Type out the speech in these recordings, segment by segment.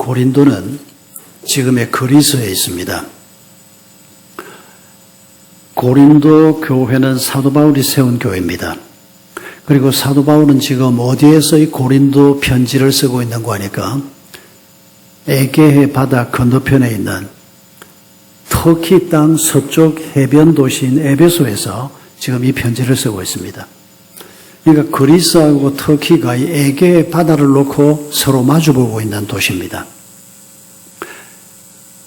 고린도는 지금의 그리스에 있습니다. 고린도 교회는 사도 바울이 세운 교회입니다. 그리고 사도 바울은 지금 어디에서 이 고린도 편지를 쓰고 있는 거 하니까 에게해 바다 건너편에 있는 터키 땅 서쪽 해변 도시인 에베소에서 지금 이 편지를 쓰고 있습니다. 그러니까 그리스하고 터키가 이 에게해 바다를 놓고 서로 마주보고 있는 도시입니다.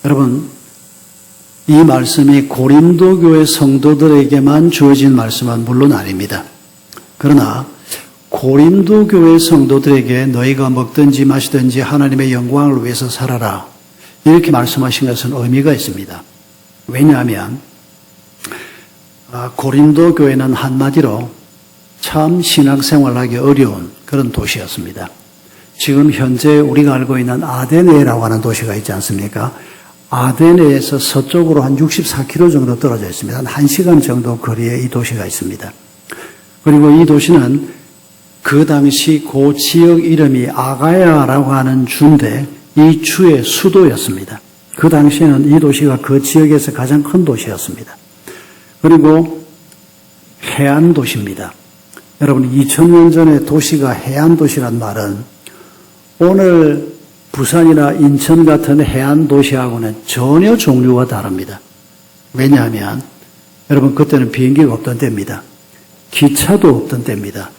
여러분, 이 말씀이 고린도 교회 성도들에게만 주어진 말씀은 물론 아닙니다. 그러나 고린도 교회 성도들에게 너희가 먹든지 마시든지 하나님의 영광을 위해서 살아라, 이렇게 말씀하신 것은 의미가 있습니다. 왜냐하면 고린도 교회는 한마디로 참 신앙생활하기 어려운 그런 도시였습니다. 지금 현재 우리가 알고 있는 아데네라고 하는 도시가 있지 않습니까? 아데네에서 서쪽으로 한 64km 정도 떨어져 있습니다. 한 1시간 정도 거리에 이 도시가 있습니다. 그리고 이 도시는 그 당시 그 지역 이름이 아가야라고 하는 주인데 이 주의 수도였습니다. 그 당시에는 이 도시가 그 지역에서 가장 큰 도시였습니다. 그리고 해안 도시입니다. 여러분, 2000년 전에 도시가 해안 도시란 말은 오늘 부산이나 인천 같은 해안 도시하고는 전혀 종류가 다릅니다. 왜냐하면 여러분, 그때는 비행기가 없던 때입니다. 기차도 없던 때입니다.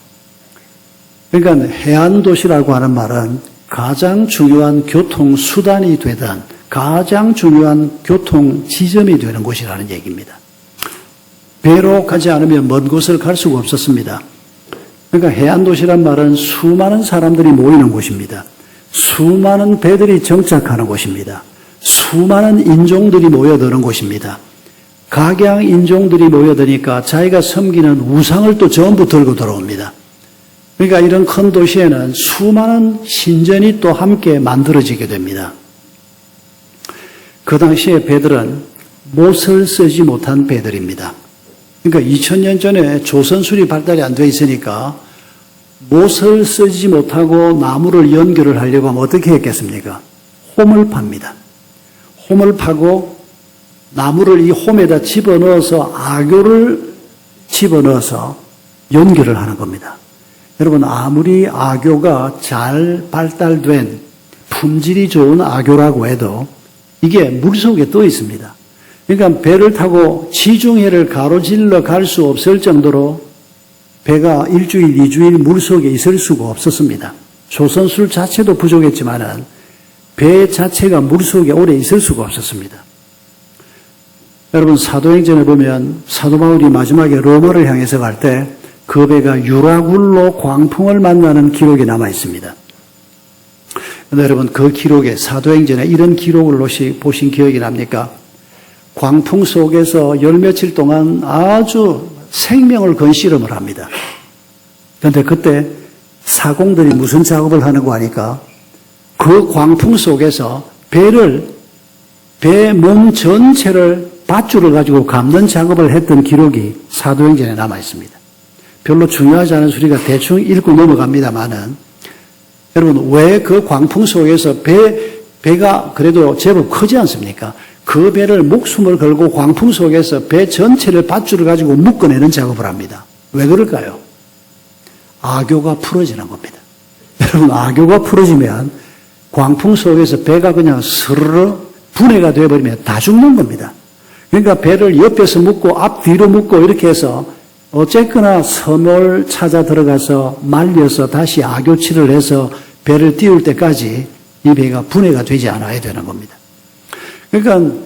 그러니까 해안 도시라고 하는 말은 가장 중요한 교통수단이 되던 가장 중요한 교통 지점이 되는 곳이라는 얘기입니다. 배로 가지 않으면 먼 곳을 갈 수가 없었습니다. 그러니까 해안 도시란 말은 수많은 사람들이 모이는 곳입니다. 수많은 배들이 정착하는 곳입니다. 수많은 인종들이 모여드는 곳입니다. 각양 인종들이 모여드니까 자기가 섬기는 우상을 또 전부 들고 들어옵니다. 그러니까 이런 큰 도시에는 수많은 신전이 또 함께 만들어지게 됩니다. 그 당시에 배들은 못을 쓰지 못한 배들입니다. 그러니까 2000년 전에 조선술이 발달이 안 돼 있으니까 못을 쓰지 못하고 나무를 연결을 하려고 하면 어떻게 했겠습니까? 홈을 팝니다. 홈을 파고 나무를 이 홈에다 집어넣어서 악교를 집어넣어서 연결을 하는 겁니다. 여러분, 아무리 악교가 잘 발달된 품질이 좋은 악교라고 해도 이게 물속에 떠 있습니다. 그러니까 배를 타고 지중해를 가로질러 갈 수 없을 정도로 배가 일주일, 2주일 물속에 있을 수가 없었습니다. 조선술 자체도 부족했지만은 배 자체가 물속에 오래 있을 수가 없었습니다. 여러분, 사도행전에 보면 사도 바울이 마지막에 로마를 향해서 갈 때 그 배가 유라굴로 광풍을 만나는 기록이 남아 있습니다. 그런데 여러분, 그 기록에 사도행전에 이런 기록을 보신 기억이 납니까? 광풍 속에서 열 며칠 동안 아주 생명을 건 실험을 합니다. 그런데 그때 사공들이 무슨 작업을 하는 거 아니까 그 광풍 속에서 배 몸 전체를 밧줄을 가지고 감는 작업을 했던 기록이 사도행전에 남아 있습니다. 별로 중요하지 않은 소리가 대충 읽고 넘어갑니다만은 여러분, 왜 그 광풍 속에서 배가 그래도 제법 크지 않습니까? 그 배를 목숨을 걸고 광풍 속에서 배 전체를 밧줄을 가지고 묶어내는 작업을 합니다. 왜 그럴까요? 악교가 풀어지는 겁니다. 여러분, 악교가 풀어지면 광풍 속에서 배가 그냥 스르르 분해가 되어버리면 다 죽는 겁니다. 그러니까 배를 옆에서 묶고 앞뒤로 묶고 이렇게 해서 어쨌거나 섬을 찾아 들어가서 말려서 다시 악교치를 해서 배를 띄울 때까지 이 배가 분해가 되지 않아야 되는 겁니다. 그러니까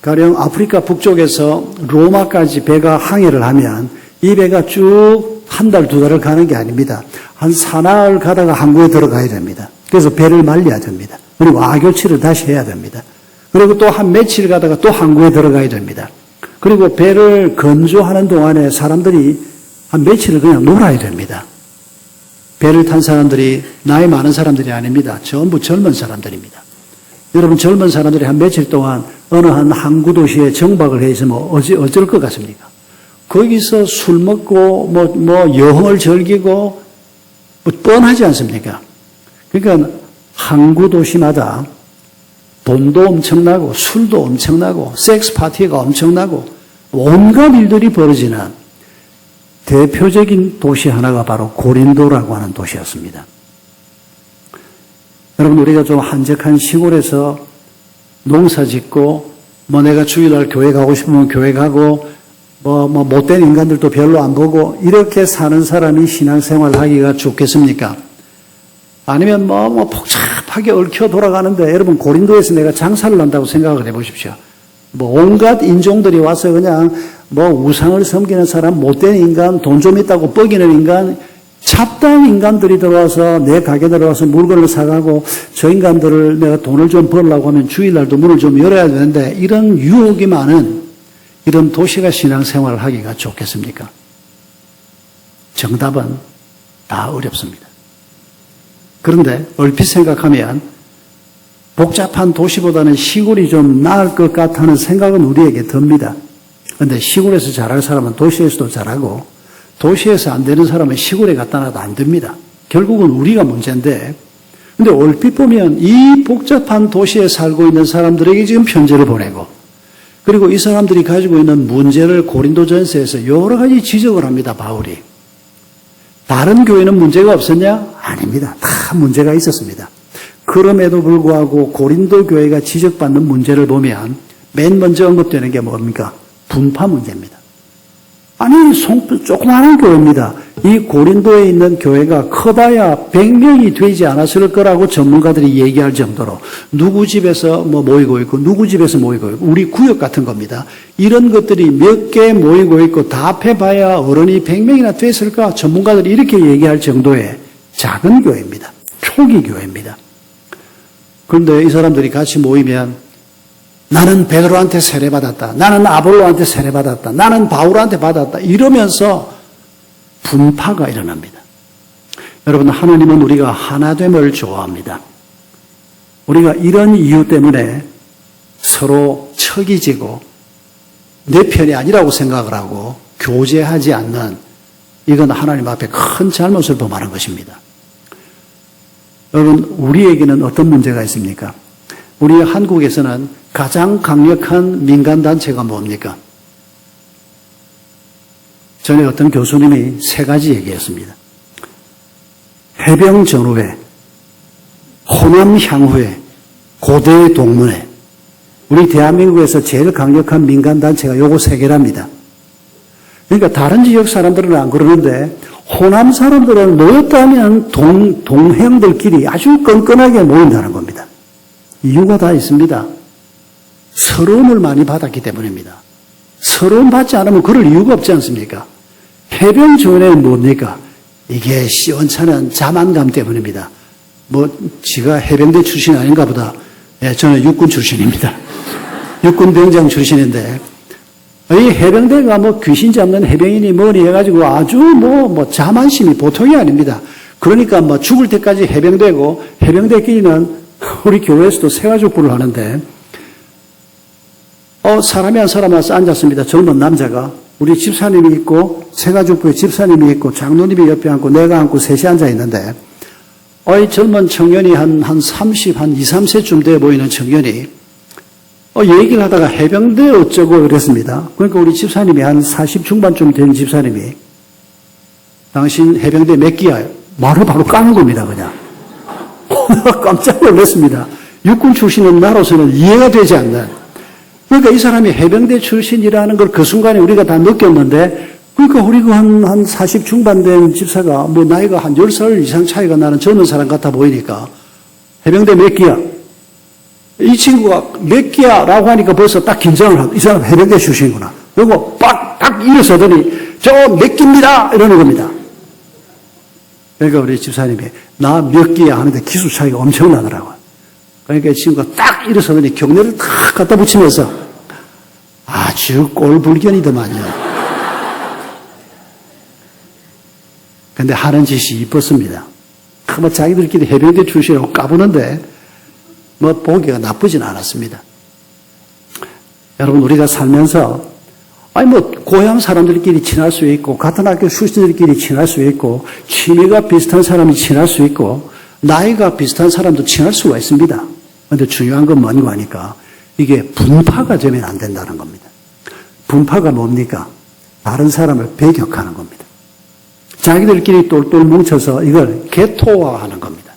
가령 아프리카 북쪽에서 로마까지 배가 항해를 하면 이 배가 쭉 한 달, 두 달을 가는 게 아닙니다. 한 사나흘 가다가 항구에 들어가야 됩니다. 그래서 배를 말려야 됩니다. 그리고 악교치를 다시 해야 됩니다. 그리고 또 한 며칠 가다가 또 항구에 들어가야 됩니다. 그리고 배를 건조하는 동안에 사람들이 한 며칠을 그냥 놀아야 됩니다. 배를 탄 사람들이 나이 많은 사람들이 아닙니다. 전부 젊은 사람들입니다. 여러분, 젊은 사람들이 한 며칠 동안 어느 한 항구 도시에 정박을 해 있으면 어쩔 것 같습니까? 거기서 술 먹고 여흥을 즐기고 뻔하지 않습니까? 그러니까 항구 도시마다 돈도 엄청나고 술도 엄청나고 섹스 파티가 엄청나고 온갖 일들이 벌어지는 대표적인 도시 하나가 바로 고린도라고 하는 도시였습니다. 여러분, 우리가 좀 한적한 시골에서 농사 짓고 내가 주일날 교회 가고 싶으면 교회 가고 못된 인간들도 별로 안 보고 이렇게 사는 사람이 신앙생활 하기가 좋겠습니까? 아니면 복잡하게 얽혀 돌아가는데, 여러분, 고린도에서 내가 장사를 한다고 생각을 해보십시오. 온갖 인종들이 와서 그냥 우상을 섬기는 사람, 못된 인간, 돈 좀 있다고 뻐기는 인간, 잡다한 인간들이 들어와서 내 가게 들어와서 물건을 사가고, 저 인간들을 내가 돈을 좀 벌려고 하면 주일날도 문을 좀 열어야 되는데, 이런 유혹이 많은 이런 도시가 신앙생활을 하기가 좋겠습니까? 정답은 다 어렵습니다. 그런데 얼핏 생각하면 복잡한 도시보다는 시골이 좀 나을 것 같다는 생각은 우리에게 듭니다. 그런데 시골에서 잘할 사람은 도시에서도 잘하고 도시에서 안 되는 사람은 시골에 갖다 놔도 안 됩니다. 결국은 우리가 문제인데, 근데 얼핏 보면 이 복잡한 도시에 살고 있는 사람들에게 지금 편지를 보내고, 그리고 이 사람들이 가지고 있는 문제를 고린도전서에서 여러 가지 지적을 합니다, 바울이. 다른 교회는 문제가 없었냐? 아닙니다. 다 문제가 있었습니다. 그럼에도 불구하고 고린도 교회가 지적받는 문제를 보면 맨 먼저 언급되는 게 뭡니까? 분파 문제입니다. 아니, 조그마한 교회입니다. 이 고린도에 있는 교회가 커봐야 100명이 되지 않았을 거라고 전문가들이 얘기할 정도로 누구 집에서 모이고 있고 누구 집에서 모이고 있고, 우리 구역 같은 겁니다. 이런 것들이 몇 개 모이고 있고 다 합해봐야 어른이 100명이나 됐을까? 전문가들이 이렇게 얘기할 정도의 작은 교회입니다. 초기 교회입니다. 그런데 이 사람들이 같이 모이면 나는 베드로한테 세례받았다. 나는 아볼로한테 세례받았다. 나는 바울한테 받았다. 이러면서 분파가 일어납니다. 여러분, 하나님은 우리가 하나됨을 좋아합니다. 우리가 이런 이유 때문에 서로 척이 지고 내 편이 아니라고 생각을 하고 교제하지 않는, 이건 하나님 앞에 큰 잘못을 범하는 것입니다. 여러분, 우리에게는 어떤 문제가 있습니까? 우리 한국에서는 가장 강력한 민간단체가 뭡니까? 전에 어떤 교수님이 3가지 얘기했습니다. 해병전후회, 호남향후회, 고대동문회. 우리 대한민국에서 제일 강력한 민간단체가 요거 3개랍니다. 그러니까 다른 지역 사람들은 안 그러는데 호남 사람들은 모였다면 동행들끼리 아주 끈끈하게 모인다는 겁니다. 이유가 다 있습니다. 서러움을 많이 받았기 때문입니다. 서러움 받지 않으면 그럴 이유가 없지 않습니까? 해병전후회는 뭡니까? 이게 시원찮은 자만감 때문입니다. 지가 해병대 출신 아닌가 보다. 예, 저는 육군 출신입니다. 육군 병장 출신인데, 이 해병대가 귀신 잡는 해병인이 뭐니 해가지고 아주 자만심이 보통이 아닙니다. 그러니까 죽을 때까지 해병대고, 해병대끼리는 우리 교회에서도 새가족부를 하는데, 사람이 한 사람 와서 앉았습니다. 젊은 남자가. 우리 집사님이 있고, 새가족부에 집사님이 있고, 장로님이 옆에 앉고, 내가 앉고, 셋이 앉아 있는데, 이 젊은 청년이 한 20, 3세쯤 돼 보이는 청년이, 얘기를 하다가 해병대 어쩌고 그랬습니다. 그러니까 우리 집사님이 한 40 중반쯤 된 집사님이, 당신 해병대 몇 기야? 말을 바로 까는 겁니다, 그냥. 깜짝 놀랐습니다. 육군 출신은 나로서는 이해가 되지 않는. 그러니까 이 사람이 해병대 출신이라는 걸 그 순간에 우리가 다 느꼈는데, 그러니까 우리가 한 40 중반 된 집사가 나이가 한 10살 이상 차이가 나는 젊은 사람 같아 보이니까, 해병대 몇 기야? 이 친구가 몇 기야? 라고 하니까 벌써 딱 긴장을 하고, 이 사람 해병대 출신이구나. 그리고 딱 일어서더니, 저 몇 기입니다! 이러는 겁니다. 그러니까 우리 집사님이, 나 몇 기야? 하는데 기수 차이가 엄청나더라고요. 그러니까 이 친구가 딱 일어서더니 경례를 탁 갖다 붙이면서 아주 꼴불견이더만요. 근데 하는 짓이 이뻤습니다. 자기들끼리 해병대 출신이라고 까부는데 보기가 나쁘진 않았습니다. 여러분, 우리가 살면서 고향 사람들끼리 친할 수 있고, 같은 학교 출신들끼리 친할 수 있고, 취미가 비슷한 사람이 친할 수 있고, 나이가 비슷한 사람도 친할 수가 있습니다. 그런데 중요한 건 뭔가 하니까 이게 분파가 되면 안 된다는 겁니다. 분파가 뭡니까? 다른 사람을 배격하는 겁니다. 자기들끼리 똘똘 뭉쳐서 이걸 개토화하는 겁니다.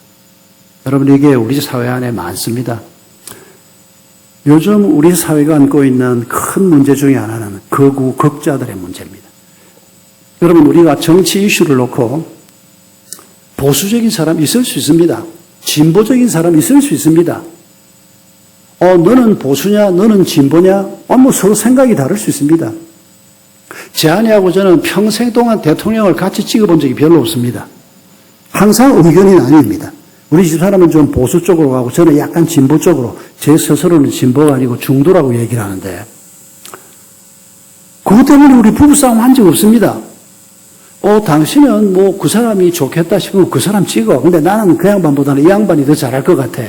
여러분, 이게 우리 사회 안에 많습니다. 요즘 우리 사회가 안고 있는 큰 문제 중에 하나는 극우, 극자들의 문제입니다. 여러분, 우리가 정치 이슈를 놓고 보수적인 사람 있을 수 있습니다. 진보적인 사람 있을 수 있습니다. 너는 보수냐, 너는 진보냐? 뭐 서로 생각이 다를 수 있습니다. 제 아내하고 저는 평생 동안 대통령을 같이 찍어본 적이 별로 없습니다. 항상 의견이 나뉩니다. 우리 집사람은 좀 보수 쪽으로 가고 저는 약간 진보 쪽으로, 제 스스로는 진보가 아니고 중도라고 얘기를 하는데, 그것 때문에 우리 부부싸움 한 적 없습니다. 당신은 뭐 그 사람이 좋겠다 싶으면 그 사람 찍어. 근데 나는 그 양반보다는 이 양반이 더 잘할 것 같아.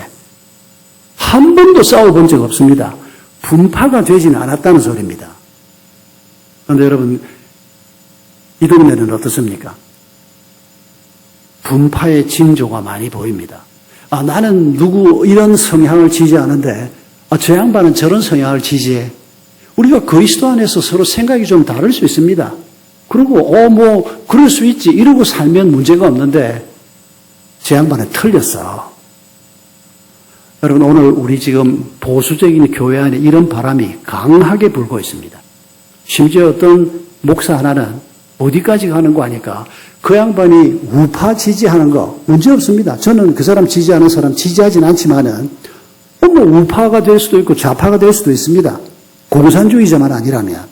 한 번도 싸워본 적 없습니다. 분파가 되지는 않았다는 소리입니다. 그런데 여러분, 이 동네는 어떻습니까? 분파의 징조가 많이 보입니다. 나는 누구 이런 성향을 지지하는데 저 양반은 저런 성향을 지지해. 우리가 그리스도 안에서 서로 생각이 좀 다를 수 있습니다. 그리고 뭐 그럴 수 있지 이러고 살면 문제가 없는데 저 양반은 틀렸어. 여러분, 오늘 우리 지금 보수적인 교회 안에 이런 바람이 강하게 불고 있습니다. 심지어 어떤 목사 하나는 어디까지 가는 거 아니까 그 양반이 우파 지지하는 거 문제 없습니다. 저는 그 사람 지지하는 사람 지지하진 않지만은 뭐 우파가 될 수도 있고 좌파가 될 수도 있습니다. 공산주의자만 아니라면.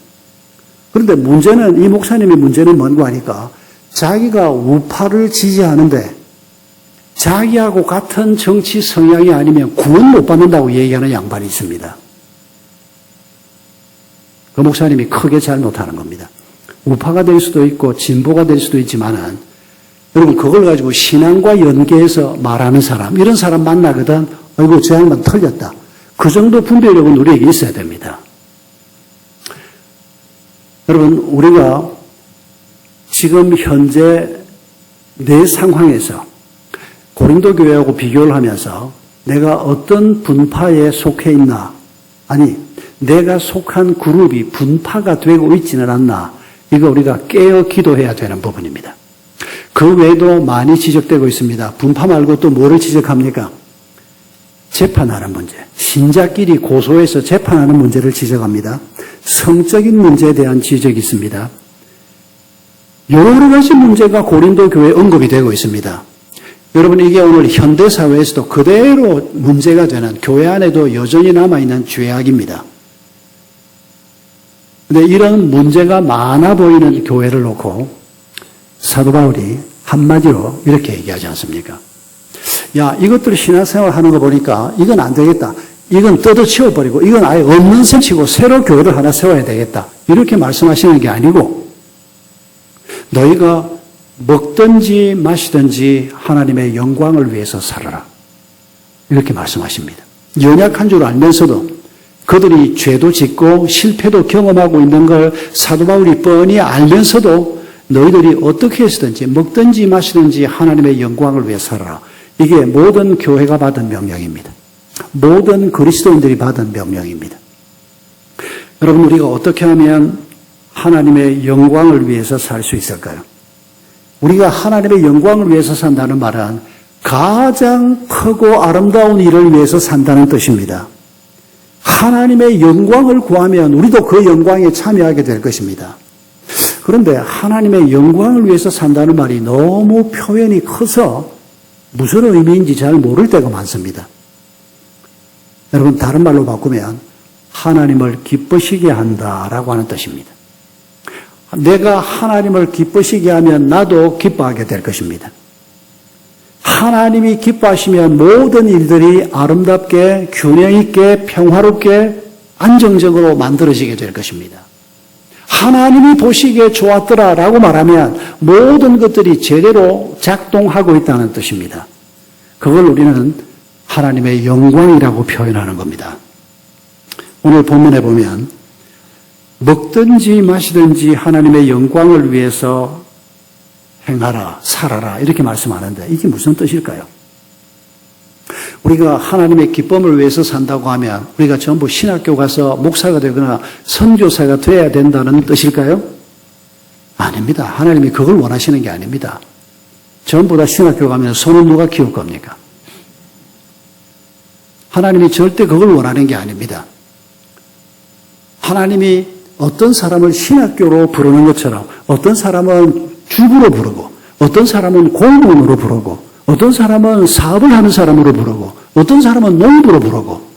그런데 문제는, 이 목사님의 문제는 뭔가 하니까 자기가 우파를 지지하는데 자기하고 같은 정치 성향이 아니면 구원 못 받는다고 얘기하는 양반이 있습니다. 그 목사님이 크게 잘못하는 겁니다. 우파가 될 수도 있고 진보가 될 수도 있지만은 여러분, 그걸 가지고 신앙과 연계해서 말하는 사람, 이런 사람 만나거든 아이고 저 양반 틀렸다. 그 정도 분별력은 우리에게 있어야 됩니다. 여러분, 우리가 지금 현재 내 상황에서 고린도 교회하고 비교를 하면서 내가 어떤 분파에 속해 있나, 아니 내가 속한 그룹이 분파가 되고 있지는 않나, 이거 우리가 깨어 기도해야 되는 부분입니다. 그 외에도 많이 지적되고 있습니다. 분파 말고 또 뭐를 지적합니까? 재판하는 문제. 신자끼리 고소해서 재판하는 문제를 지적합니다. 성적인 문제에 대한 지적이 있습니다. 여러 가지 문제가 고린도 교회에 언급이 되고 있습니다. 여러분, 이게 오늘 현대사회에서도 그대로 문제가 되는, 교회 안에도 여전히 남아있는 죄악입니다. 그런데 이런 문제가 많아 보이는 교회를 놓고 사도 바울이 한마디로 이렇게 얘기하지 않습니까? 야, 이것들 신앙생활 하는 거 보니까 이건 안 되겠다. 이건 뜯어치워버리고 이건 아예 없는 셈 치고 새로 교회를 하나 세워야 되겠다. 이렇게 말씀하시는 게 아니고, 너희가 먹든지 마시든지 하나님의 영광을 위해서 살아라. 이렇게 말씀하십니다. 연약한 줄 알면서도 그들이 죄도 짓고 실패도 경험하고 있는 걸 사도 바울이 뻔히 알면서도 너희들이 어떻게 해서든지 먹든지 마시든지 하나님의 영광을 위해 살아라. 이게 모든 교회가 받은 명령입니다. 모든 그리스도인들이 받은 명령입니다. 여러분, 우리가 어떻게 하면 하나님의 영광을 위해서 살 수 있을까요? 우리가 하나님의 영광을 위해서 산다는 말은 가장 크고 아름다운 일을 위해서 산다는 뜻입니다. 하나님의 영광을 구하면 우리도 그 영광에 참여하게 될 것입니다. 그런데 하나님의 영광을 위해서 산다는 말이 너무 표현이 커서 무슨 의미인지 잘 모를 때가 많습니다. 여러분, 다른 말로 바꾸면 하나님을 기쁘시게 한다라고 하는 뜻입니다. 내가 하나님을 기쁘시게 하면 나도 기뻐하게 될 것입니다. 하나님이 기뻐하시면 모든 일들이 아름답게, 균형 있게, 평화롭게, 안정적으로 만들어지게 될 것입니다. 하나님이 보시기에 좋았더라라고 말하면 모든 것들이 제대로 작동하고 있다는 뜻입니다. 그걸 우리는 하나님의 영광이라고 표현하는 겁니다. 오늘 본문에 보면 먹든지 마시든지 하나님의 영광을 위해서 행하라, 살아라 이렇게 말씀하는데 이게 무슨 뜻일까요? 우리가 하나님의 기쁨을 위해서 산다고 하면 우리가 전부 신학교 가서 목사가 되거나 선교사가 되어야 된다는 뜻일까요? 아닙니다. 하나님이 그걸 원하시는 게 아닙니다. 전부 다 신학교 가면 손은 누가 키울 겁니까? 하나님이 절대 그걸 원하는 게 아닙니다. 하나님이 어떤 사람을 신학교로 부르는 것처럼 어떤 사람은 주부로 부르고 어떤 사람은 공무원으로 부르고 어떤 사람은 사업을 하는 사람으로 부르고 어떤 사람은 농부로 부르고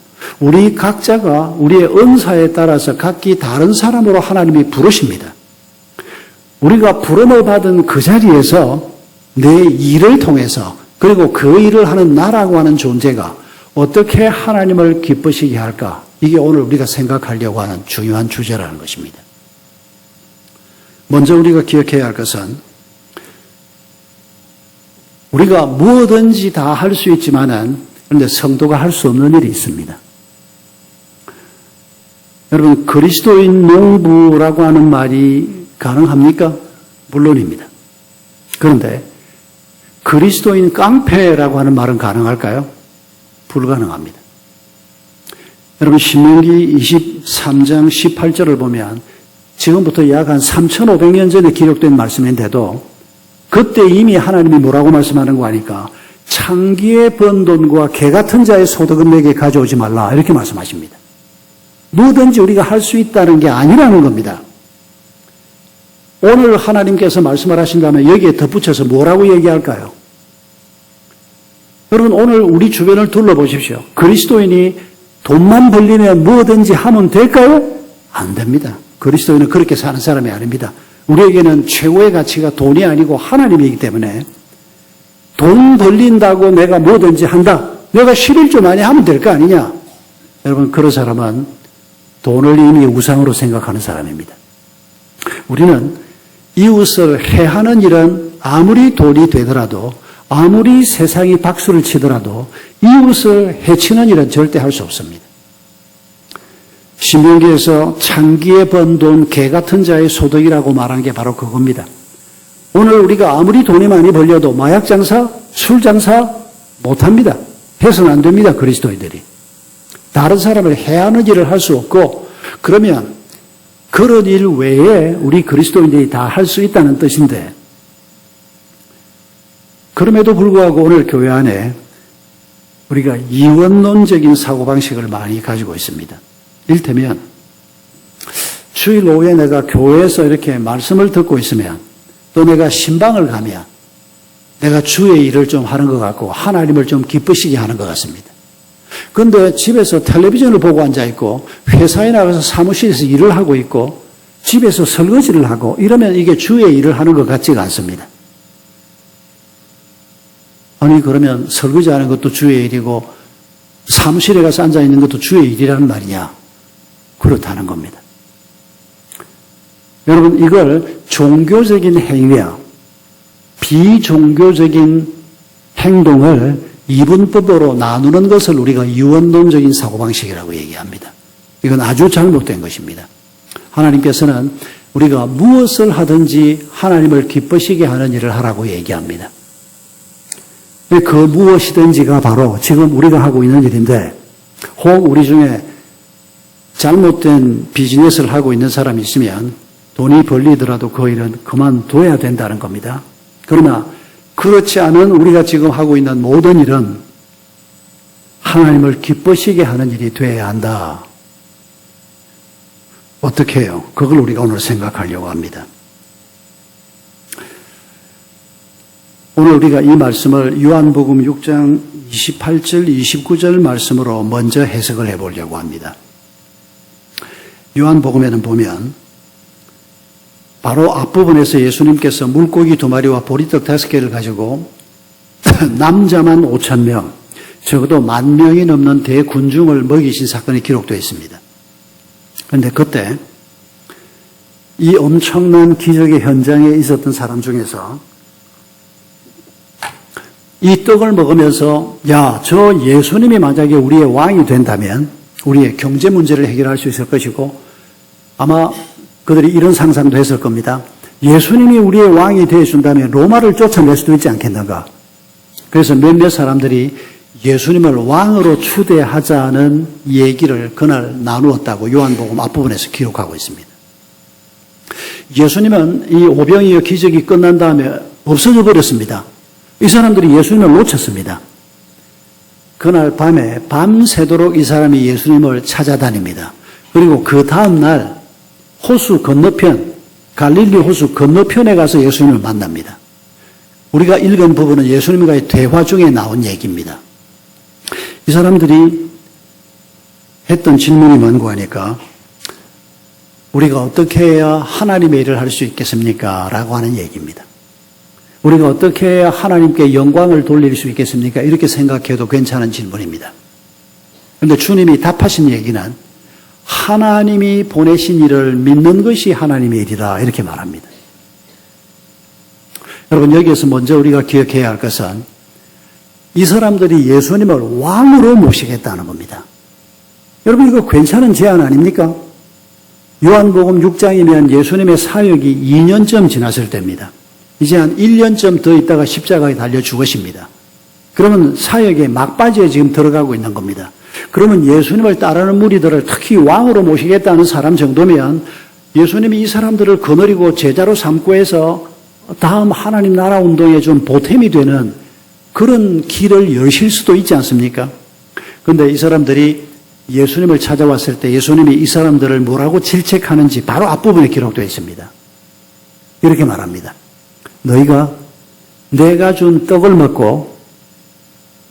우리 각자가 우리의 은사에 따라서 각기 다른 사람으로 하나님이 부르십니다. 우리가 부름을 받은 그 자리에서 내 일을 통해서 그리고 그 일을 하는 나라고 하는 존재가 어떻게 하나님을 기쁘시게 할까? 이게 오늘 우리가 생각하려고 하는 중요한 주제라는 것입니다. 먼저 우리가 기억해야 할 것은 우리가 무엇든지 다 할 수 있지만은 그런데 성도가 할 수 없는 일이 있습니다. 여러분 그리스도인 농부라고 하는 말이 가능합니까? 물론입니다. 그런데 그리스도인 깡패라고 하는 말은 가능할까요? 불가능합니다. 여러분 신명기 23장 18절을 보면 지금부터 약 한 3,500년 전에 기록된 말씀인데도 그때 이미 하나님이 뭐라고 말씀하는 거 아니까 창기에 번 돈과 개 같은 자의 소득은 내게 가져오지 말라 이렇게 말씀하십니다. 뭐든지 우리가 할 수 있다는 게 아니라는 겁니다. 오늘 하나님께서 말씀을 하신다면 여기에 덧붙여서 뭐라고 얘기할까요? 여러분 오늘 우리 주변을 둘러보십시오. 그리스도인이 돈만 벌리면 뭐든지 하면 될까요? 안 됩니다. 그리스도인은 그렇게 사는 사람이 아닙니다. 우리에게는 최고의 가치가 돈이 아니고 하나님이기 때문에 돈 벌린다고 내가 뭐든지 한다. 내가 11조 많이 하면 될 거 아니냐? 여러분 그런 사람은 돈을 이미 우상으로 생각하는 사람입니다. 우리는 이웃을 해하는 일은 아무리 돈이 되더라도 아무리 세상이 박수를 치더라도 이웃을 해치는 일은 절대 할 수 없습니다. 신명기에서 창기에 번 돈 개 같은 자의 소득이라고 말한 게 바로 그겁니다. 오늘 우리가 아무리 돈이 많이 벌려도 마약 장사, 술 장사 못합니다. 해서는 안 됩니다. 그리스도인들이. 다른 사람을 해하는 일을 할 수 없고 그러면 그런 일 외에 우리 그리스도인들이 다 할 수 있다는 뜻인데 그럼에도 불구하고 오늘 교회 안에 우리가 이원론적인 사고방식을 많이 가지고 있습니다. 이를테면 주일 오후에 내가 교회에서 이렇게 말씀을 듣고 있으면 또 내가 신방을 가면 내가 주의 일을 좀 하는 것 같고 하나님을 좀 기쁘시게 하는 것 같습니다. 그런데 집에서 텔레비전을 보고 앉아있고 회사에 나가서 사무실에서 일을 하고 있고 집에서 설거지를 하고 이러면 이게 주의 일을 하는 것 같지가 않습니다. 아니 그러면 설거지하는 것도 주의 일이고 사무실에 가서 앉아있는 것도 주의 일이라는 말이냐? 그렇다는 겁니다. 여러분 이걸 종교적인 행위와 비종교적인 행동을 이분법으로 나누는 것을 우리가 이원론적인 사고방식이라고 얘기합니다. 이건 아주 잘못된 것입니다. 하나님께서는 우리가 무엇을 하든지 하나님을 기쁘시게 하는 일을 하라고 얘기합니다. 그 무엇이든지가 바로 지금 우리가 하고 있는 일인데 혹 우리 중에 잘못된 비즈니스를 하고 있는 사람이 있으면 돈이 벌리더라도 그 일은 그만둬야 된다는 겁니다. 그러나 그렇지 않은 우리가 지금 하고 있는 모든 일은 하나님을 기쁘시게 하는 일이 되어야 한다. 어떻게 해요? 그걸 우리가 오늘 생각하려고 합니다. 오늘 우리가 이 말씀을 요한복음 6장 28절, 29절 말씀으로 먼저 해석을 해보려고 합니다. 요한복음에는 보면 바로 앞부분에서 예수님께서 물고기 2마리와 보리떡 5개를 가지고 남자만 5,000명, 적어도 10,000명이 넘는 대군중을 먹이신 사건이 기록되어 있습니다. 그런데 그때 이 엄청난 기적의 현장에 있었던 사람 중에서 이 떡을 먹으면서 야, 저 예수님이 만약에 우리의 왕이 된다면 우리의 경제 문제를 해결할 수 있을 것이고 아마 그들이 이런 상상도 했을 겁니다. 예수님이 우리의 왕이 되어준다면 로마를 쫓아낼 수도 있지 않겠는가. 그래서 몇몇 사람들이 예수님을 왕으로 추대하자는 얘기를 그날 나누었다고 요한복음 앞부분에서 기록하고 있습니다. 예수님은 이 오병이어 기적이 끝난 다음에 없어져 버렸습니다. 이 사람들이 예수님을 놓쳤습니다. 그날 밤에 밤새도록 이 사람이 예수님을 찾아다닙니다. 그리고 그 다음날 호수 건너편, 갈릴리 호수 건너편에 가서 예수님을 만납니다. 우리가 읽은 부분은 예수님과의 대화 중에 나온 얘기입니다. 이 사람들이 했던 질문이 뭔가 하니까 우리가 어떻게 해야 하나님의 일을 할 수 있겠습니까? 라고 하는 얘기입니다. 우리가 어떻게 해야 하나님께 영광을 돌릴 수 있겠습니까? 이렇게 생각해도 괜찮은 질문입니다. 그런데 주님이 답하신 얘기는 하나님이 보내신 일을 믿는 것이 하나님의 일이다 이렇게 말합니다. 여러분 여기에서 먼저 우리가 기억해야 할 것은 이 사람들이 예수님을 왕으로 모시겠다는 겁니다. 여러분 이거 괜찮은 제안 아닙니까? 요한복음 6장이면 예수님의 사역이 2년쯤 지났을 때입니다. 이제 한 1년쯤 더 있다가 십자가에 달려 죽으십니다. 그러면 사역의 막바지에 지금 들어가고 있는 겁니다. 그러면 예수님을 따르는 무리들을 특히 왕으로 모시겠다는 사람 정도면 예수님이 이 사람들을 거느리고 제자로 삼고 해서 다음 하나님 나라 운동에 좀 보탬이 되는 그런 길을 여실 수도 있지 않습니까? 그런데 이 사람들이 예수님을 찾아왔을 때 예수님이 이 사람들을 뭐라고 질책하는지 바로 앞부분에 기록되어 있습니다. 이렇게 말합니다. 너희가 내가 준 떡을 먹고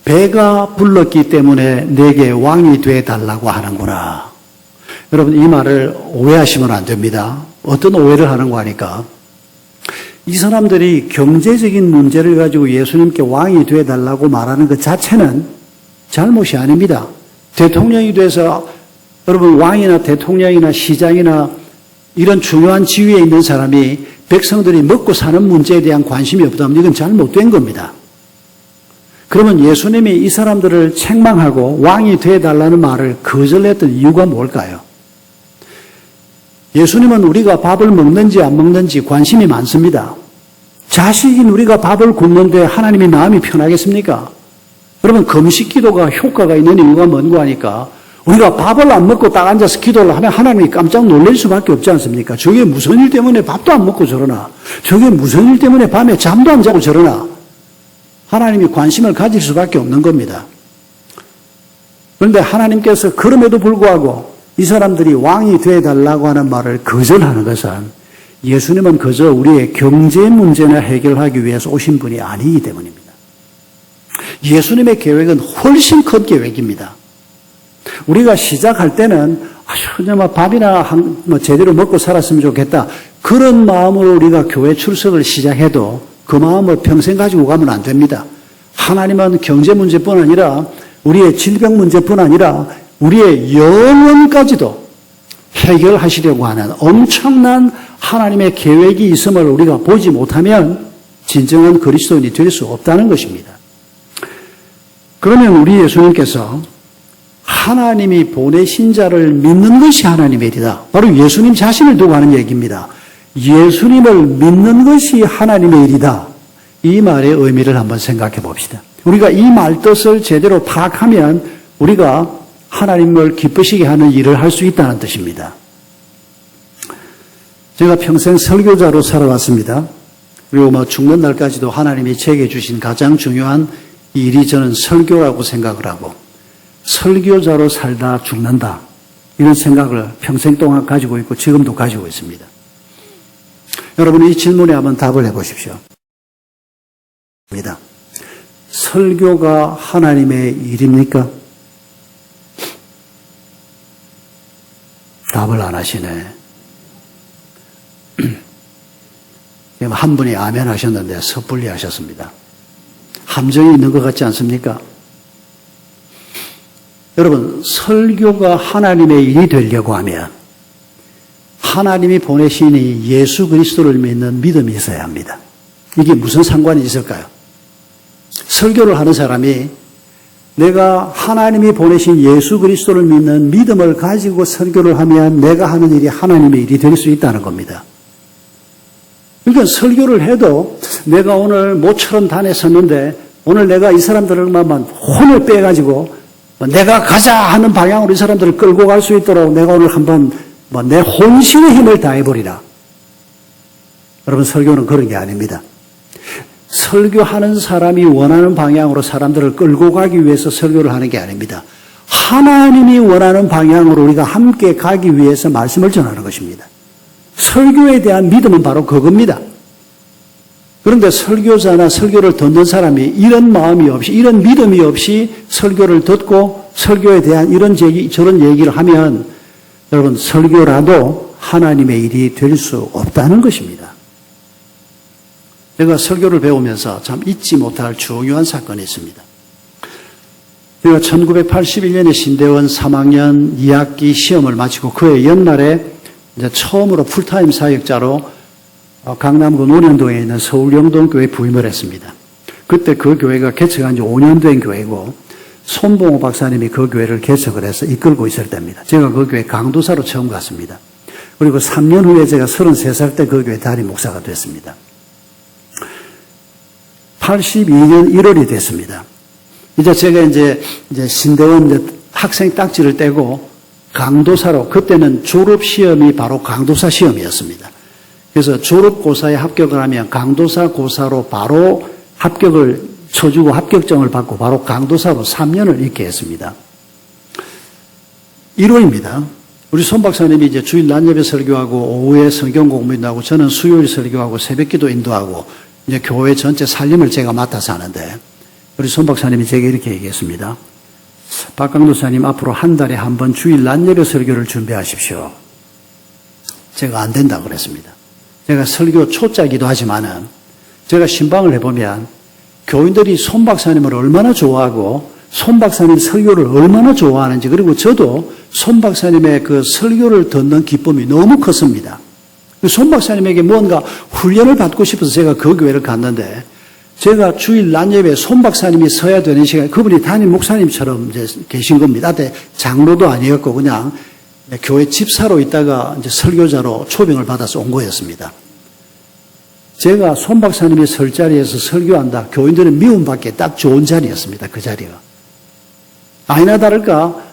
배가 불렀기 때문에 내게 왕이 되어달라고 하는구나. 여러분 이 말을 오해하시면 안 됩니다. 어떤 오해를 하는 거 하니까 이 사람들이 경제적인 문제를 가지고 예수님께 왕이 되어달라고 말하는 것 자체는 잘못이 아닙니다. 대통령이 돼서 여러분 왕이나 대통령이나 시장이나 이런 중요한 지위에 있는 사람이 백성들이 먹고 사는 문제에 대한 관심이 없다면 이건 잘못된 겁니다. 그러면 예수님이 이 사람들을 책망하고 왕이 되어달라는 말을 거절했던 이유가 뭘까요? 예수님은 우리가 밥을 먹는지 안 먹는지 관심이 많습니다. 자식인 우리가 밥을 굶는데 하나님이 마음이 편하겠습니까? 그러면 금식 기도가 효과가 있는 이유가 뭔가 하니까 우리가 밥을 안 먹고 딱 앉아서 기도를 하면 하나님이 깜짝 놀랄 수밖에 없지 않습니까? 저게 무슨 일 때문에 밥도 안 먹고 저러나? 저게 무슨 일 때문에 밤에 잠도 안 자고 저러나? 하나님이 관심을 가질 수밖에 없는 겁니다. 그런데 하나님께서 그럼에도 불구하고 이 사람들이 왕이 되어달라고 하는 말을 거절하는 것은 예수님은 그저 우리의 경제 문제나 해결하기 위해서 오신 분이 아니기 때문입니다. 예수님의 계획은 훨씬 큰 계획입니다. 우리가 시작할 때는 그냥 밥이나 제대로 먹고 살았으면 좋겠다. 그런 마음으로 우리가 교회 출석을 시작해도 그 마음을 평생 가지고 가면 안 됩니다. 하나님은 경제 문제뿐 아니라 우리의 질병 문제뿐 아니라 우리의 영혼까지도 해결하시려고 하는 엄청난 하나님의 계획이 있음을 우리가 보지 못하면 진정한 그리스도인이 될 수 없다는 것입니다. 그러면 우리 예수님께서 하나님이 보내신 자를 믿는 것이 하나님의 일이다. 바로 예수님 자신을 두고 하는 얘기입니다. 예수님을 믿는 것이 하나님의 일이다. 이 말의 의미를 한번 생각해 봅시다. 우리가 이 말 뜻을 제대로 파악하면 우리가 하나님을 기쁘시게 하는 일을 할 수 있다는 뜻입니다. 제가 평생 설교자로 살아왔습니다. 그리고 죽는 날까지도 하나님이 제게 주신 가장 중요한 일이 저는 설교라고 생각을 하고 설교자로 살다 죽는다. 이런 생각을 평생 동안 가지고 있고 지금도 가지고 있습니다. 여러분 이 질문에 한번 답을 해보십시오. 설교가 하나님의 일입니까? 답을 안 하시네. 한 분이 아멘 하셨는데 섣불리 하셨습니다. 함정이 있는 것 같지 않습니까? 여러분, 설교가 하나님의 일이 되려고 하면 하나님이 보내신 이 예수 그리스도를 믿는 믿음이 있어야 합니다. 이게 무슨 상관이 있을까요? 설교를 하는 사람이 내가 하나님이 보내신 예수 그리스도를 믿는 믿음을 가지고 설교를 하면 내가 하는 일이 하나님의 일이 될 수 있다는 겁니다. 그러니까 설교를 해도 내가 오늘 모처럼 단에 섰는데 오늘 내가 이 사람들만 혼을 빼가지고 내가 가자 하는 방향으로 이 사람들을 끌고 갈 수 있도록 내가 오늘 한번 내 혼신의 힘을 다해버리라. 여러분, 설교는 그런 게 아닙니다. 설교하는 사람이 원하는 방향으로 사람들을 끌고 가기 위해서 설교를 하는 게 아닙니다. 하나님이 원하는 방향으로 우리가 함께 가기 위해서 말씀을 전하는 것입니다. 설교에 대한 믿음은 바로 그겁니다. 그런데 설교자나 설교를 듣는 사람이 이런 마음이 없이, 이런 믿음이 없이 설교를 듣고 설교에 대한 이런 저런 얘기를 하면 여러분, 설교라도 하나님의 일이 될 수 없다는 것입니다. 제가 설교를 배우면서 참 잊지 못할 중요한 사건이 있습니다. 제가 1981년에 신대원 3학년 2학기 시험을 마치고 그해 연말에 이제 처음으로 풀타임 사역자로 강남구 논현동에 있는 서울영동교회에 부임을 했습니다. 그때 그 교회가 개척한 지 5년 된 교회고 손봉호 박사님이 그 교회를 개척을 해서 이끌고 있을 때입니다. 제가 그 교회 강도사로 처음 갔습니다. 그리고 3년 후에 제가 33살 때 그 교회 담임 목사가 됐습니다. 82년 1월이 됐습니다. 이제 제가 이제 신대원 학생 딱지를 떼고 강도사로, 그때는 졸업시험이 바로 강도사 시험이었습니다. 그래서 졸업고사에 합격을 하면 강도사 고사로 바로 합격을 쳐주고 합격점을 받고 바로 강도사로 3년을 있게 했습니다. 1호입니다. 우리 손 박사님이 이제 주일 낮 예배 설교하고 오후에 성경 공부 인도하고 저는 수요일 설교하고 새벽기도 인도하고 이제 교회 전체 살림을 제가 맡아서 하는데 우리 손 박사님이 제게 이렇게 얘기했습니다. 박 강도사님 앞으로 한 달에 한 번 주일 낮 예배 설교를 준비하십시오. 제가 안 된다고 그랬습니다. 제가 설교 초짜기도 하지만은 제가 신방을 해보면 교인들이 손 박사님을 얼마나 좋아하고 손 박사님 설교를 얼마나 좋아하는지, 그리고 저도 손 박사님의 그 설교를 듣는 기쁨이 너무 컸습니다. 손 박사님에게 뭔가 훈련을 받고 싶어서 제가 그 교회를 갔는데 제가 주일 낮 예배 손 박사님이 서야 되는 시간에 그분이 담임 목사님처럼 이제 계신 겁니다. 그때 장로도 아니었고 그냥 교회 집사로 있다가 이제 설교자로 초빙을 받아서 온 거였습니다. 제가 손 박사님이 설 자리에서 설교한다. 교인들은 미움받기에 딱 좋은 자리였습니다. 그 자리가. 아니나 다를까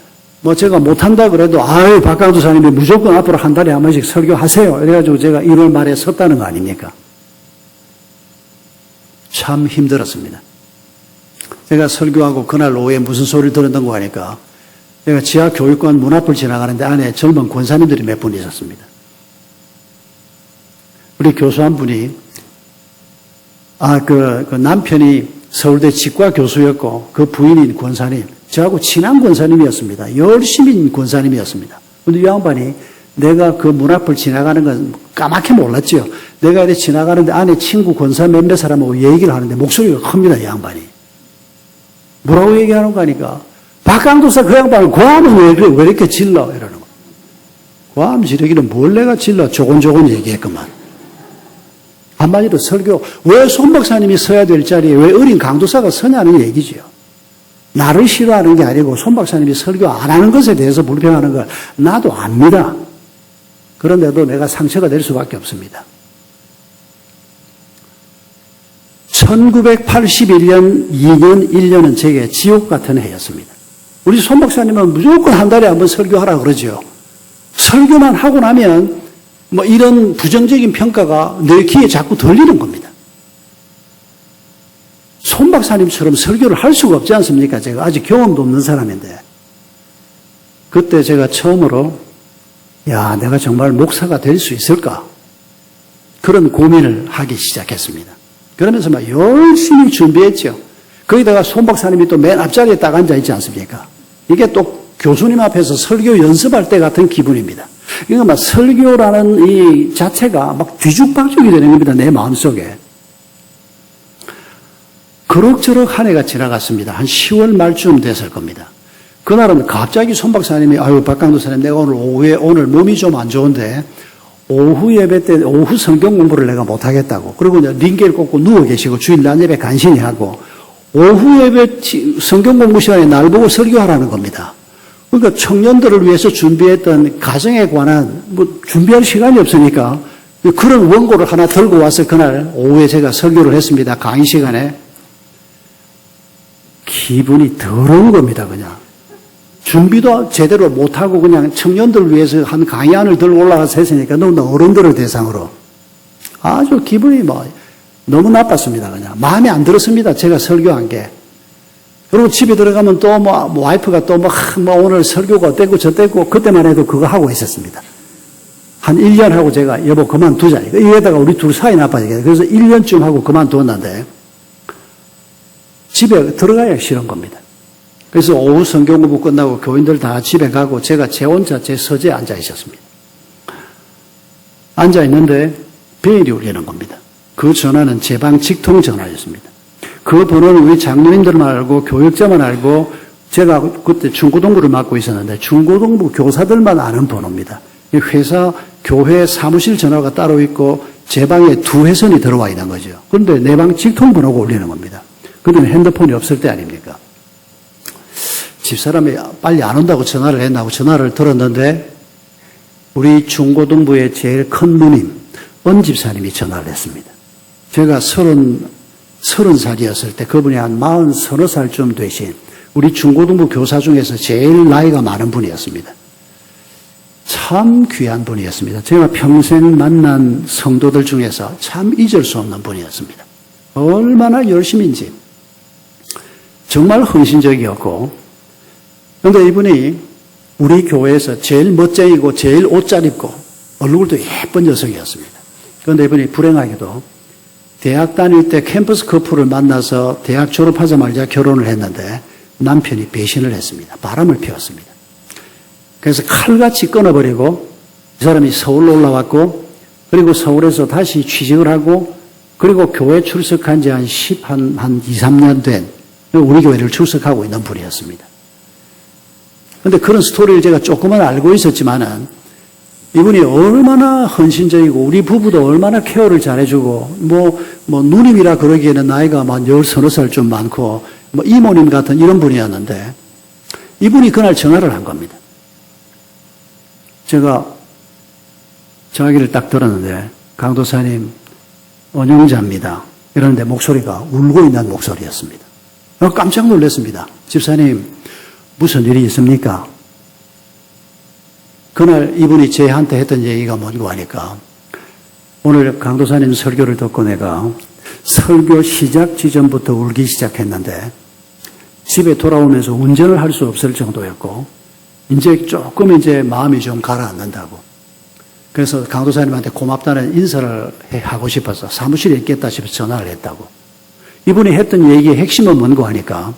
제가 못한다 그래도 아유 박 강도사님이 무조건 앞으로 한 달에 한 번씩 설교하세요. 이래가지고 제가 1월 말에 섰다는 거 아닙니까? 참 힘들었습니다. 제가 설교하고 그날 오후에 무슨 소리를 들었던 거 하니까 제가 지하교육관 문 앞을 지나가는데 안에 젊은 권사님들이 몇 분 있었습니다. 우리 교수 한 분이 그 남편이 서울대 치과 교수였고 그 부인인 권사님, 저하고 친한 권사님이었습니다. 열심인 권사님이었습니다. 근데 이 양반이 내가 그 문 앞을 지나가는 건 까맣게 몰랐죠. 내가 이렇게 지나가는데 안에 친구 권사 몇몇 사람하고 얘기를 하는데 목소리가 큽니다, 이 양반이. 뭐라고 얘기하는 거 하니까 박강도사 그 양반을 고함은 왜 이렇게 질러? 이러는 거. 고함 지르기는 뭘 내가 질러? 조곤조곤 얘기했구만. 한마디로 설교, 왜 손 박사님이 서야 될 자리에 왜 어린 강도사가 서냐는 얘기지요. 나를 싫어하는 게 아니고 손 박사님이 설교 안 하는 것에 대해서 불평하는 걸 나도 압니다. 그런데도 내가 상처가 될 수밖에 없습니다. 1981년 2년 1년은 제게 지옥 같은 해였습니다. 우리 손 박사님은 무조건 한 달에 한 번 설교하라 그러죠. 설교만 하고 나면 이런 부정적인 평가가 내 귀에 자꾸 들리는 겁니다. 손 박사님처럼 설교를 할 수가 없지 않습니까? 제가 아직 경험도 없는 사람인데. 그때 제가 처음으로 내가 정말 목사가 될 수 있을까? 그런 고민을 하기 시작했습니다. 그러면서 열심히 준비했죠. 거기다가 손 박사님이 또 맨 앞자리에 딱 앉아 있지 않습니까? 이게 또 교수님 앞에서 설교 연습할 때 같은 기분입니다. 이거 설교라는 이 자체가 뒤죽박죽이 되는 겁니다. 내 마음속에. 그럭저럭 한 해가 지나갔습니다. 한 10월 말쯤 됐을 겁니다. 그날은 갑자기 손 박사님이 박 강도사님 내가 오늘 몸이 좀 안 좋은데 오후 예배 때 오후 성경 공부를 내가 못하겠다고. 그리고 이제 링겔 꽂고 누워 계시고 주일 낮 예배 간신히 하고 오후 예배 성경 공부 시간에 날 보고 설교하라는 겁니다. 그러니까 청년들을 위해서 준비했던 가정에 관한 준비할 시간이 없으니까 그런 원고를 하나 들고 와서 그날 오후에 제가 설교를 했습니다. 강의 시간에. 기분이 더러운 겁니다, 그냥. 준비도 제대로 못하고 그냥 청년들 위해서 한 강의안을 들고 올라가서 했으니까 너무 어른들을 대상으로. 아주 기분이 너무 나빴습니다, 그냥. 마음에 안 들었습니다, 제가 설교한 게. 그리고 집에 들어가면 또 와이프가 또 오늘 설교가 어땠고 저땠고 그때만 해도 그거 하고 있었습니다. 한 1년 하고 제가 여보 그만두자. 이러다가 우리 둘 사이 나빠지겠다. 그래서 1년쯤 하고 그만두었는데 집에 들어가야 싫은 겁니다. 그래서 오후 성경 공부 끝나고 교인들 다 집에 가고 제가 제 혼자 제 서재에 앉아 있었습니다. 앉아 있는데 베일이 울리는 겁니다. 그 전화는 제 방 직통 전화였습니다. 그 번호는 우리 장로님들만 알고 교육자만 알고 제가 그때 중고등부를 맡고 있었는데 중고등부 교사들만 아는 번호입니다. 회사, 교회, 사무실 전화가 따로 있고 제 방에 2회선이 들어와 있는 거죠. 그런데 내 방 직통 번호가 울리는 겁니다. 그때는 핸드폰이 없을 때 아닙니까? 집사람이 빨리 안 온다고 전화를 했나고 전화를 들었는데 우리 중고등부의 제일 큰 누님, 은 집사님이 전화를 했습니다. 제가 30살이었을 때 그분이 한 40살쯤 되신 우리 중고등부 교사 중에서 제일 나이가 많은 분이었습니다. 참 귀한 분이었습니다. 제가 평생 만난 성도들 중에서 참 잊을 수 없는 분이었습니다. 얼마나 열심인지 정말 헌신적이었고 그런데 이분이 우리 교회에서 제일 멋쟁이고 제일 옷 잘 입고 얼굴도 예쁜 녀석이었습니다. 그런데 이분이 불행하게도 대학 다닐 때 캠퍼스 커플을 만나서 대학 졸업하자마자 결혼을 했는데 남편이 배신을 했습니다. 바람을 피웠습니다. 그래서 칼같이 끊어버리고 이 사람이 서울로 올라왔고 그리고 서울에서 다시 취직을 하고 그리고 교회 출석한 지 한 2, 3년 된 우리 교회를 출석하고 있는 분이었습니다. 그런데 그런 스토리를 제가 조금은 알고 있었지만은 이분이 얼마나 헌신적이고 우리 부부도 얼마나 케어를 잘해주고 누님이라 그러기에는 나이가 10서너 살쯤 많고 이모님 같은 이런 분이었는데 이분이 그날 전화를 한 겁니다. 제가 전화기를 딱 들었는데 강도사님 언영자입니다. 이러는데 목소리가 울고 있는 목소리였습니다. 깜짝 놀랐습니다. 집사님 무슨 일이 있습니까? 그날 이분이 저한테 했던 얘기가 뭔고 하니까 오늘 강도사님 설교를 듣고 내가 설교 시작 지점부터 울기 시작했는데 집에 돌아오면서 운전을 할 수 없을 정도였고 조금 마음이 좀 가라앉는다고. 그래서 강도사님한테 고맙다는 인사를 하고 싶어서 사무실에 있겠다 싶어서 전화를 했다고. 이분이 했던 얘기의 핵심은 뭔고 하니까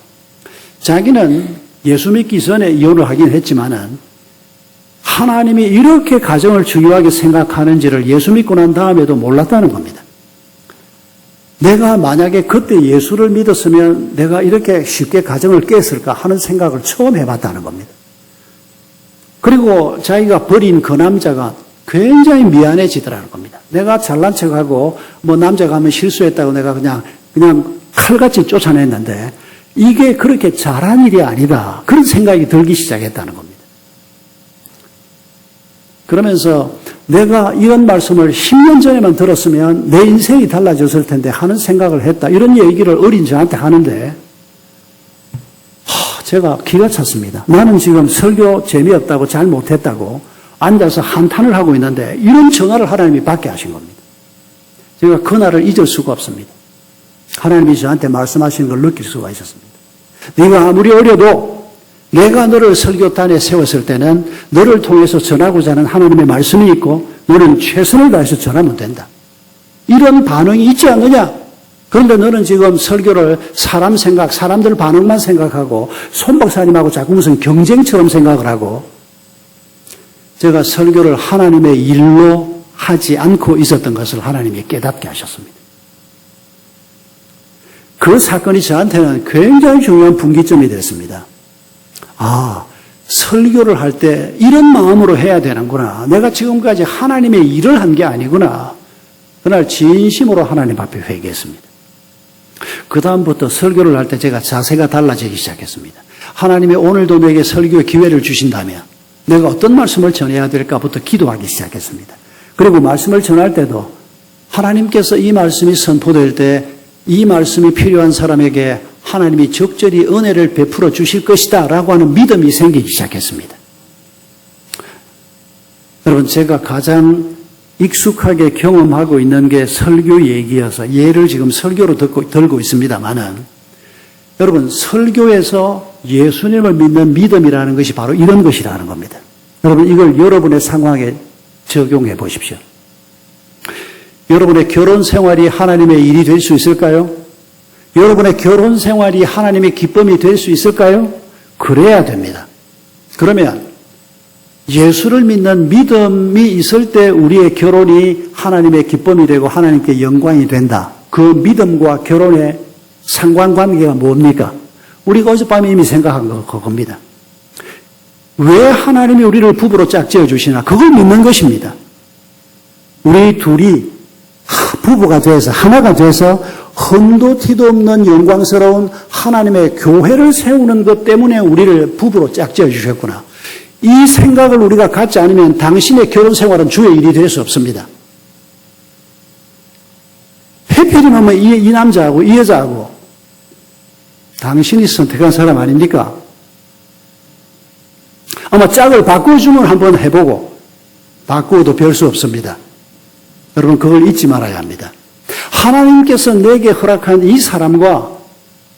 자기는 예수 믿기 전에 이혼을 하긴 했지만은 하나님이 이렇게 가정을 중요하게 생각하는지를 예수 믿고 난 다음에도 몰랐다는 겁니다. 내가 만약에 그때 예수를 믿었으면 내가 이렇게 쉽게 가정을 깼을까 하는 생각을 처음 해봤다는 겁니다. 그리고 자기가 버린 그 남자가 굉장히 미안해지더라는 겁니다. 내가 잘난 척하고 남자가 하면 실수했다고 내가 그냥 칼같이 쫓아냈는데 이게 그렇게 잘한 일이 아니다. 그런 생각이 들기 시작했다는 겁니다. 그러면서 내가 이런 말씀을 10년 전에만 들었으면 내 인생이 달라졌을 텐데 하는 생각을 했다. 이런 얘기를 어린 저한테 하는데 제가 기가 찼습니다. 나는 지금 설교 재미없다고 잘 못했다고 앉아서 한탄을 하고 있는데 이런 전화를 하나님이 받게 하신 겁니다. 제가 그날을 잊을 수가 없습니다. 하나님이 저한테 말씀하시는 걸 느낄 수가 있었습니다. 네가 아무리 어려도 내가 너를 설교단에 세웠을 때는 너를 통해서 전하고자 하는 하나님의 말씀이 있고 너는 최선을 다해서 전하면 된다. 이런 반응이 있지 않느냐? 그런데 너는 지금 설교를 사람 생각, 사람들 반응만 생각하고 손 박사님하고 자꾸 무슨 경쟁처럼 생각을 하고 제가 설교를 하나님의 일로 하지 않고 있었던 것을 하나님이 깨닫게 하셨습니다. 그 사건이 저한테는 굉장히 중요한 분기점이 됐습니다. 설교를 할 때 이런 마음으로 해야 되는구나. 내가 지금까지 하나님의 일을 한 게 아니구나. 그날 진심으로 하나님 앞에 회개했습니다. 그 다음부터 설교를 할 때 제가 자세가 달라지기 시작했습니다. 하나님이 오늘도 내게 설교의 기회를 주신다면 내가 어떤 말씀을 전해야 될까부터 기도하기 시작했습니다. 그리고 말씀을 전할 때도 하나님께서 이 말씀이 선포될 때 이 말씀이 필요한 사람에게 하나님이 적절히 은혜를 베풀어 주실 것이다 라고 하는 믿음이 생기기 시작했습니다. 여러분, 제가 가장 익숙하게 경험하고 있는 게 설교 얘기여서 예를 지금 설교로 들고 있습니다만은, 여러분, 설교에서 예수님을 믿는 믿음이라는 것이 바로 이런 것이라는 겁니다. 여러분, 이걸 여러분의 상황에 적용해 보십시오. 여러분의 결혼 생활이 하나님의 일이 될 수 있을까요? 여러분의 결혼 생활이 하나님의 기쁨이 될 수 있을까요? 그래야 됩니다. 그러면 예수를 믿는 믿음이 있을 때 우리의 결혼이 하나님의 기쁨이 되고 하나님께 영광이 된다. 그 믿음과 결혼의 상관관계가 뭡니까? 우리가 어젯밤에 이미 생각한 그겁니다. 왜 하나님이 우리를 부부로 짝지어 주시나? 그걸 믿는 것입니다. 우리 둘이 부부가 돼서 하나가 돼서 흠도 티도 없는 영광스러운 하나님의 교회를 세우는 것 때문에 우리를 부부로 짝지어 주셨구나. 이 생각을 우리가 갖지 않으면 당신의 결혼 생활은 주의 일이 될 수 없습니다. 해필이면 이 남자하고 이 여자하고 당신이 선택한 사람 아닙니까? 아마 짝을 바꿔주면 한번 해보고 바꾸어도 별 수 없습니다. 여러분, 그걸 잊지 말아야 합니다. 하나님께서 내게 허락한 이 사람과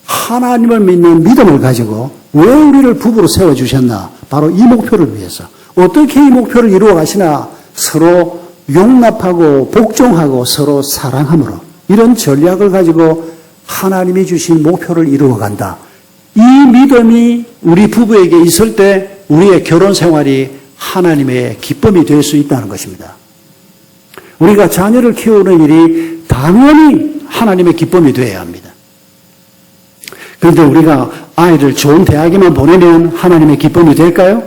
하나님을 믿는 믿음을 가지고 왜 우리를 부부로 세워주셨나? 바로 이 목표를 위해서. 어떻게 이 목표를 이루어 가시나? 서로 용납하고 복종하고 서로 사랑함으로. 이런 전략을 가지고 하나님이 주신 목표를 이루어 간다. 이 믿음이 우리 부부에게 있을 때 우리의 결혼 생활이 하나님의 기쁨이 될 수 있다는 것입니다. 우리가 자녀를 키우는 일이 당연히 하나님의 기쁨이 되어야 합니다. 그런데 우리가 아이를 좋은 대학에만 보내면 하나님의 기쁨이 될까요?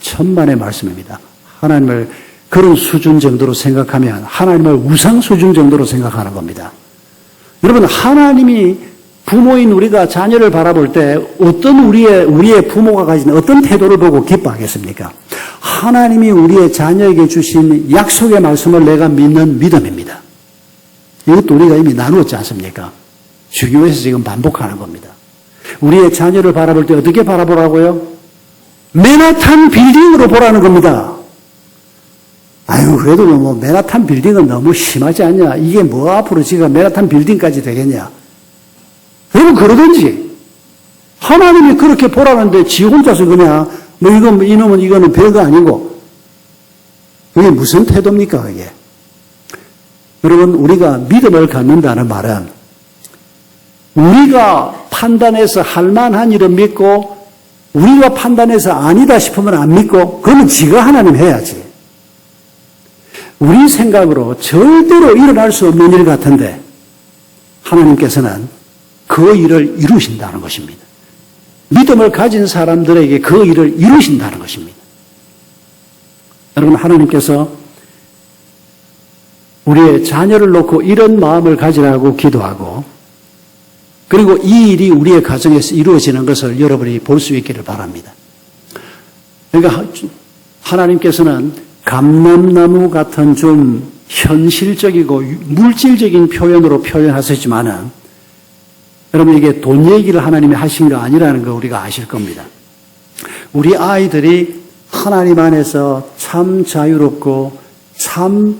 천만의 말씀입니다. 하나님을 그런 수준 정도로 생각하면 하나님을 우상 수준 정도로 생각하는 겁니다. 여러분, 하나님이 부모인 우리가 자녀를 바라볼 때 어떤 우리의 부모가 가진 어떤 태도를 보고 기뻐하겠습니까? 하나님이 우리의 자녀에게 주신 약속의 말씀을 내가 믿는 믿음입니다. 이것도 우리가 이미 나누었지 않습니까? 주교에서 지금 반복하는 겁니다. 우리의 자녀를 바라볼 때 어떻게 바라보라고요? 맨하탄 빌딩으로 보라는 겁니다. 아유, 그래도 뭐 맨하탄 빌딩은 너무 심하지 않냐? 이게 뭐 앞으로 지가 맨하탄 빌딩까지 되겠냐? 여러분, 그러든지 하나님이 그렇게 보라는데 지 혼자서 그냥 뭐 이놈은 이거는 별거 아니고, 그게 무슨 태도입니까, 그게? 여러분, 우리가 믿음을 갖는다는 말은 우리가 판단해서 할 만한 일은 믿고 우리가 판단해서 아니다 싶으면 안 믿고, 그러면 지가 하나님 해야지. 우리 생각으로 절대로 일어날 수 없는 일 같은데 하나님께서는 그 일을 이루신다는 것입니다. 믿음을 가진 사람들에게 그 일을 이루신다는 것입니다. 여러분, 하나님께서 우리의 자녀를 놓고 이런 마음을 가지라고 기도하고, 그리고 이 일이 우리의 가정에서 이루어지는 것을 여러분이 볼 수 있기를 바랍니다. 그러니까 하나님께서는 감람나무 같은 좀 현실적이고 물질적인 표현으로 표현하셨지만은, 여러분, 이게 돈 얘기를 하나님이 하신 거 아니라는 거 우리가 아실 겁니다. 우리 아이들이 하나님 안에서 참 자유롭고 참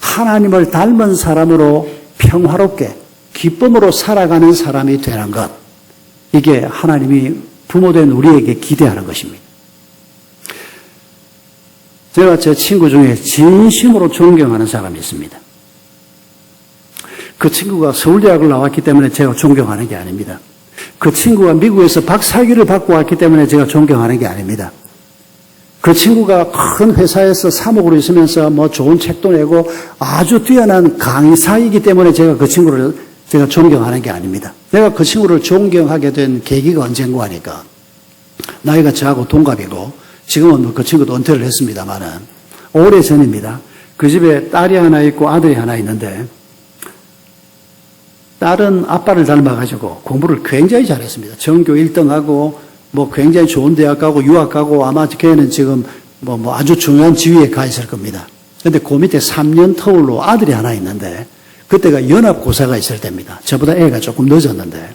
하나님을 닮은 사람으로 평화롭게 기쁨으로 살아가는 사람이 되는 것, 이게 하나님이 부모된 우리에게 기대하는 것입니다. 제가 제 친구 중에 진심으로 존경하는 사람이 있습니다. 그 친구가 서울대학을 나왔기 때문에 제가 존경하는 게 아닙니다. 그 친구가 미국에서 박사학위를 받고 왔기 때문에 제가 존경하는 게 아닙니다. 그 친구가 큰 회사에서 사목으로 있으면서 뭐 좋은 책도 내고 아주 뛰어난 강의사이기 때문에 제가 그 친구를 제가 존경하는 게 아닙니다. 내가 그 친구를 존경하게 된 계기가 언젠가 하니까, 나이가 저하고 동갑이고 지금은 그 친구도 은퇴를 했습니다만은 오래전입니다. 그 집에 딸이 하나 있고 아들이 하나 있는데, 딸은 아빠를 닮아가지고 공부를 굉장히 잘했습니다. 전교 1등하고 뭐 굉장히 좋은 대학 가고 유학 가고 아마 걔는 지금 뭐 아주 중요한 지위에 가 있을 겁니다. 그런데 그 밑에 3년 터울로 아들이 하나 있는데, 그때가 연합고사가 있을 때입니다. 저보다 애가 조금 늦었는데,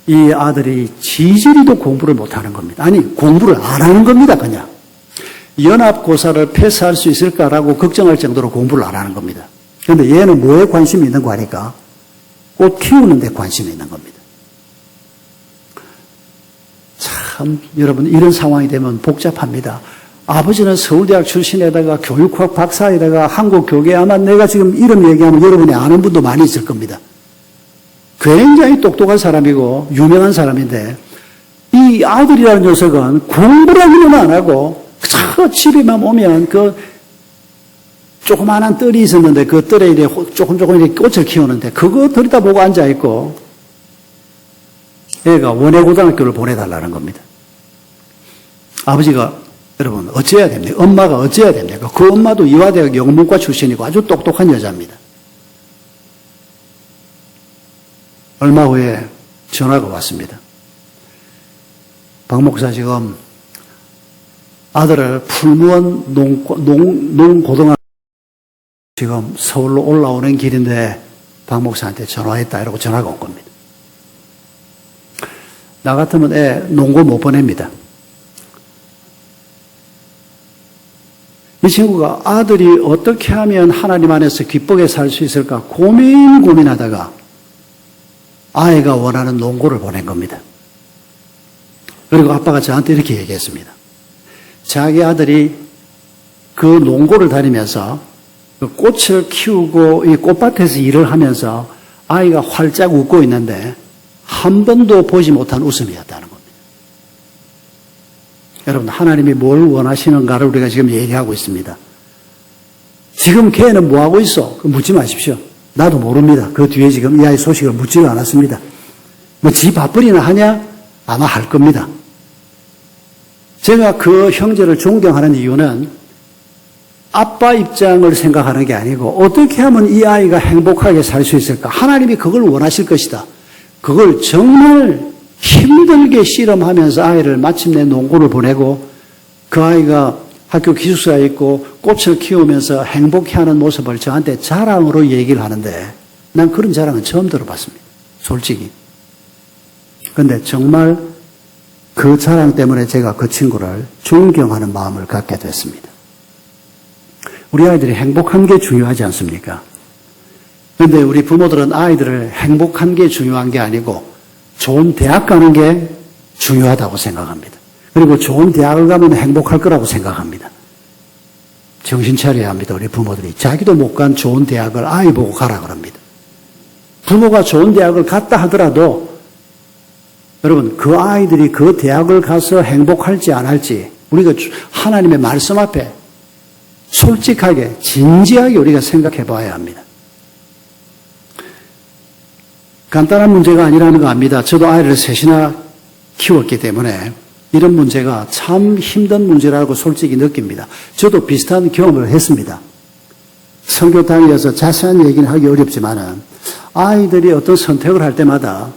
이 아들이 지지리도 공부를 못하는 겁니다. 아니, 공부를 안 하는 겁니다, 그냥. 연합고사를 패스할 수 있을까라고 걱정할 정도로 공부를 안 하는 겁니다. 그런데 얘는 뭐에 관심이 있는 거 아니까? 꽃 키우는 데 관심이 있는 겁니다. 참, 여러분, 이런 상황이 되면 복잡합니다. 아버지는 서울대학 출신에다가 교육학 박사에다가 한국교계, 아마 내가 지금 이름 얘기하면 여러분이 아는 분도 많이 있을 겁니다. 굉장히 똑똑한 사람이고 유명한 사람인데 이 아들이라는 녀석은 공부라고는 안 하고 저 집에만 오면 그 조그마한 뜰이 있었는데 그 뜰에 이제 조금 이렇게 꽃을 키우는데 그거 들여다보고 앉아있고 애가 원해고등학교를 보내달라는 겁니다. 아버지가 여러분 어찌해야 됩니까? 엄마가 어찌해야 됩니까? 그 엄마도 이화대학 영문과 출신이고 아주 똑똑한 여자입니다. 얼마 후에 전화가 왔습니다. 박 목사 지금 아들을 풀무원 농고등학교 지금 서울로 올라오는 길인데 박 목사한테 전화했다 이러고 전화가 온 겁니다. 나 같으면 애 농고 못 보냅니다. 이 친구가 아들이 어떻게 하면 하나님 안에서 기쁘게 살 수 있을까 고민하다가 아이가 원하는 농고를 보낸 겁니다. 그리고 아빠가 저한테 이렇게 얘기했습니다. 자기 아들이 그 농고를 다니면서 그 꽃을 키우고 이 꽃밭에서 일을 하면서 아이가 활짝 웃고 있는데 한 번도 보지 못한 웃음이었다는 겁니다. 여러분, 하나님이 뭘 원하시는가를 우리가 지금 얘기하고 있습니다. 지금 걔는 뭐 하고 있어? 묻지 마십시오. 나도 모릅니다. 그 뒤에 지금 이 아이 소식을 묻지는 않았습니다. 뭐 지 밥벌이나 하냐? 아마 할 겁니다. 제가 그 형제를 존경하는 이유는 아빠 입장을 생각하는 게 아니고 어떻게 하면 이 아이가 행복하게 살 수 있을까? 하나님이 그걸 원하실 것이다. 그걸 정말 힘들게 실험하면서 아이를 마침내 농고를 보내고 그 아이가 학교 기숙사에 있고 꽃을 키우면서 행복해하는 모습을 저한테 자랑으로 얘기를 하는데 난 그런 자랑은 처음 들어봤습니다. 솔직히. 그런데 정말 그 자랑 때문에 제가 그 친구를 존경하는 마음을 갖게 됐습니다. 우리 아이들이 행복한 게 중요하지 않습니까? 그런데 우리 부모들은 아이들을 행복한 게 중요한 게 아니고 좋은 대학 가는 게 중요하다고 생각합니다. 그리고 좋은 대학을 가면 행복할 거라고 생각합니다. 정신 차려야 합니다. 우리 부모들이. 자기도 못 간 좋은 대학을 아이 보고 가라 그럽니다. 부모가 좋은 대학을 갔다 하더라도 여러분 그 아이들이 그 대학을 가서 행복할지 안 할지 우리가 하나님의 말씀 앞에 솔직하게 진지하게 우리가 생각해 봐야 합니다. 간단한 문제가 아니라는 거 압니다. 저도 아이를 셋이나 키웠기 때문에 이런 문제가 참 힘든 문제라고 솔직히 느낍니다. 저도 비슷한 경험을 했습니다. 선교 다니면서 자세한 얘기는 하기 어렵지만은 아이들이 어떤 선택을 할 때마다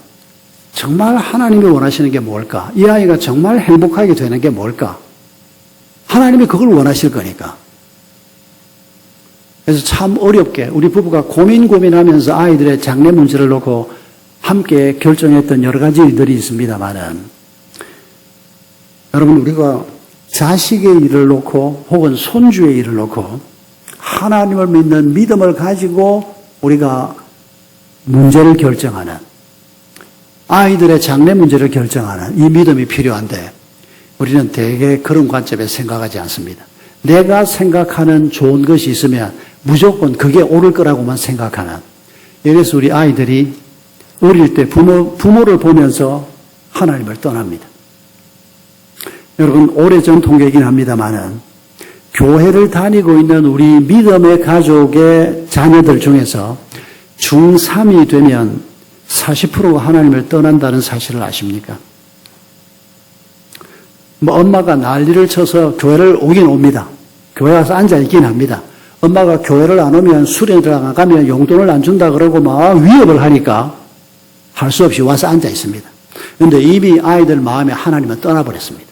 정말 하나님이 원하시는 게 뭘까? 이 아이가 정말 행복하게 되는 게 뭘까? 하나님이 그걸 원하실 거니까. 그래서 참 어렵게 우리 부부가 고민하면서 아이들의 장래 문제를 놓고 함께 결정했던 여러 가지 일들이 있습니다만은 여러분 우리가 자식의 일을 놓고 혹은 손주의 일을 놓고 하나님을 믿는 믿음을 가지고 우리가 문제를 결정하는 아이들의 장래 문제를 결정하는 이 믿음이 필요한데 우리는 대개 그런 관점에 생각하지 않습니다. 내가 생각하는 좋은 것이 있으면 무조건 그게 옳을 거라고만 생각하는 이래서 우리 아이들이 어릴 때 부모를 보면서 하나님을 떠납니다. 여러분 오래전 통계이긴 합니다만은 교회를 다니고 있는 우리 믿음의 가족의 자녀들 중에서 중3이 되면 40%가 하나님을 떠난다는 사실을 아십니까? 뭐 엄마가 난리를 쳐서 교회를 오긴 옵니다. 교회 와서 앉아있긴 합니다. 엄마가 교회를 안 오면 수련회 들어가면 용돈을 안 준다 그러고 막 위협을 하니까 할 수 없이 와서 앉아있습니다. 그런데 이미 아이들 마음에 하나님은 떠나버렸습니다.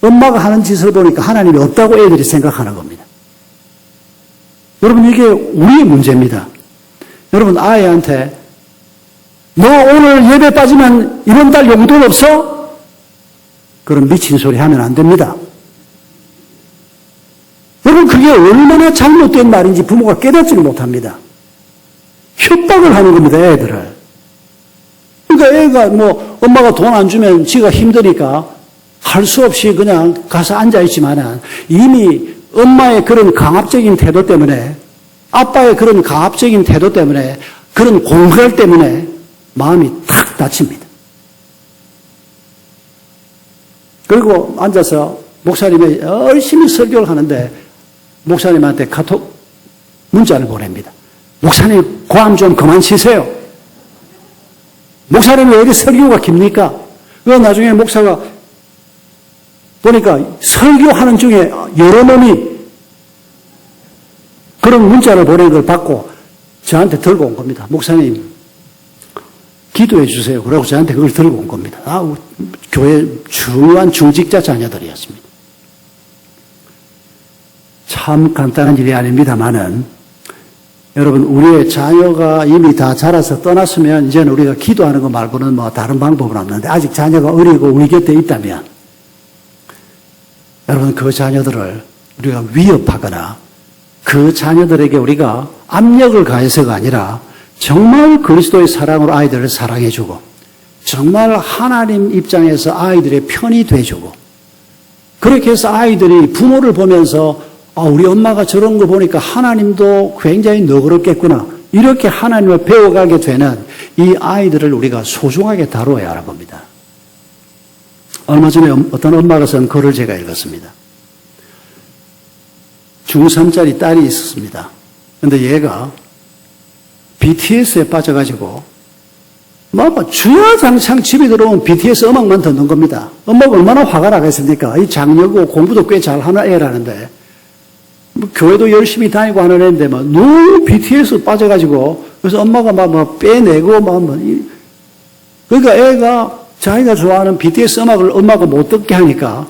엄마가 하는 짓을 보니까 하나님이 없다고 애들이 생각하는 겁니다. 여러분 이게 우리의 문제입니다. 여러분 아이한테 너 오늘 예배 빠지면 이번 달 용돈 없어? 그런 미친 소리 하면 안 됩니다. 여러분, 그게 얼마나 잘못된 말인지 부모가 깨닫지를 못합니다. 협박을 하는 겁니다, 애들을. 그러니까 애가 뭐 엄마가 돈 안 주면 지가 힘드니까 할 수 없이 그냥 가서 앉아있지만은 이미 엄마의 그런 강압적인 태도 때문에, 아빠의 그런 강압적인 태도 때문에, 그런 공갈 때문에 마음이 탁 다칩니다. 그리고 앉아서 목사님이 열심히 설교를 하는데 목사님한테 카톡 문자를 보냅니다. 목사님, 고함 좀 그만 치세요. 목사님이 왜 이렇게 설교가 깁니까? 그 나중에 목사가 보니까 설교하는 중에 여러 놈이 그런 문자를 보낸 걸 받고 저한테 들고 온 겁니다. 목사님, 기도해 주세요. 그러고 저한테 그걸 들고 온 겁니다. 교회 중요한 중직자 자녀들이었습니다. 참 간단한 일이 아닙니다만은 여러분, 우리의 자녀가 이미 다 자라서 떠났으면 이제는 우리가 기도하는 거 말고는 뭐 다른 방법은 없는데, 아직 자녀가 어리고 우리 곁에 있다면 여러분, 그 자녀들을 우리가 위협하거나 그 자녀들에게 우리가 압력을 가해서가 아니라 정말 그리스도의 사랑으로 아이들을 사랑해주고 정말 하나님 입장에서 아이들의 편이 돼주고, 그렇게 해서 아이들이 부모를 보면서 우리 엄마가 저런 거 보니까 하나님도 굉장히 너그럽겠구나, 이렇게 하나님을 배워가게 되는 이 아이들을 우리가 소중하게 다루어야 하는 겁니다. 얼마 전에 어떤 엄마가 쓴 글을 제가 읽었습니다. 중3짜리 딸이 있었습니다. 그런데 얘가 BTS에 빠져가지고 주야장창 집에 들어오면 BTS 음악만 듣는 겁니다. 엄마가 얼마나 화가 나겠습니까? 이 장녀고 공부도 꽤 잘하는 애라는데, 교회도 열심히 다니고 하는 애인데 너무 BTS 빠져가지고, 그래서 엄마가 빼내고 그러니까 애가 자기가 좋아하는 BTS 음악을 엄마가 못 듣게 하니까,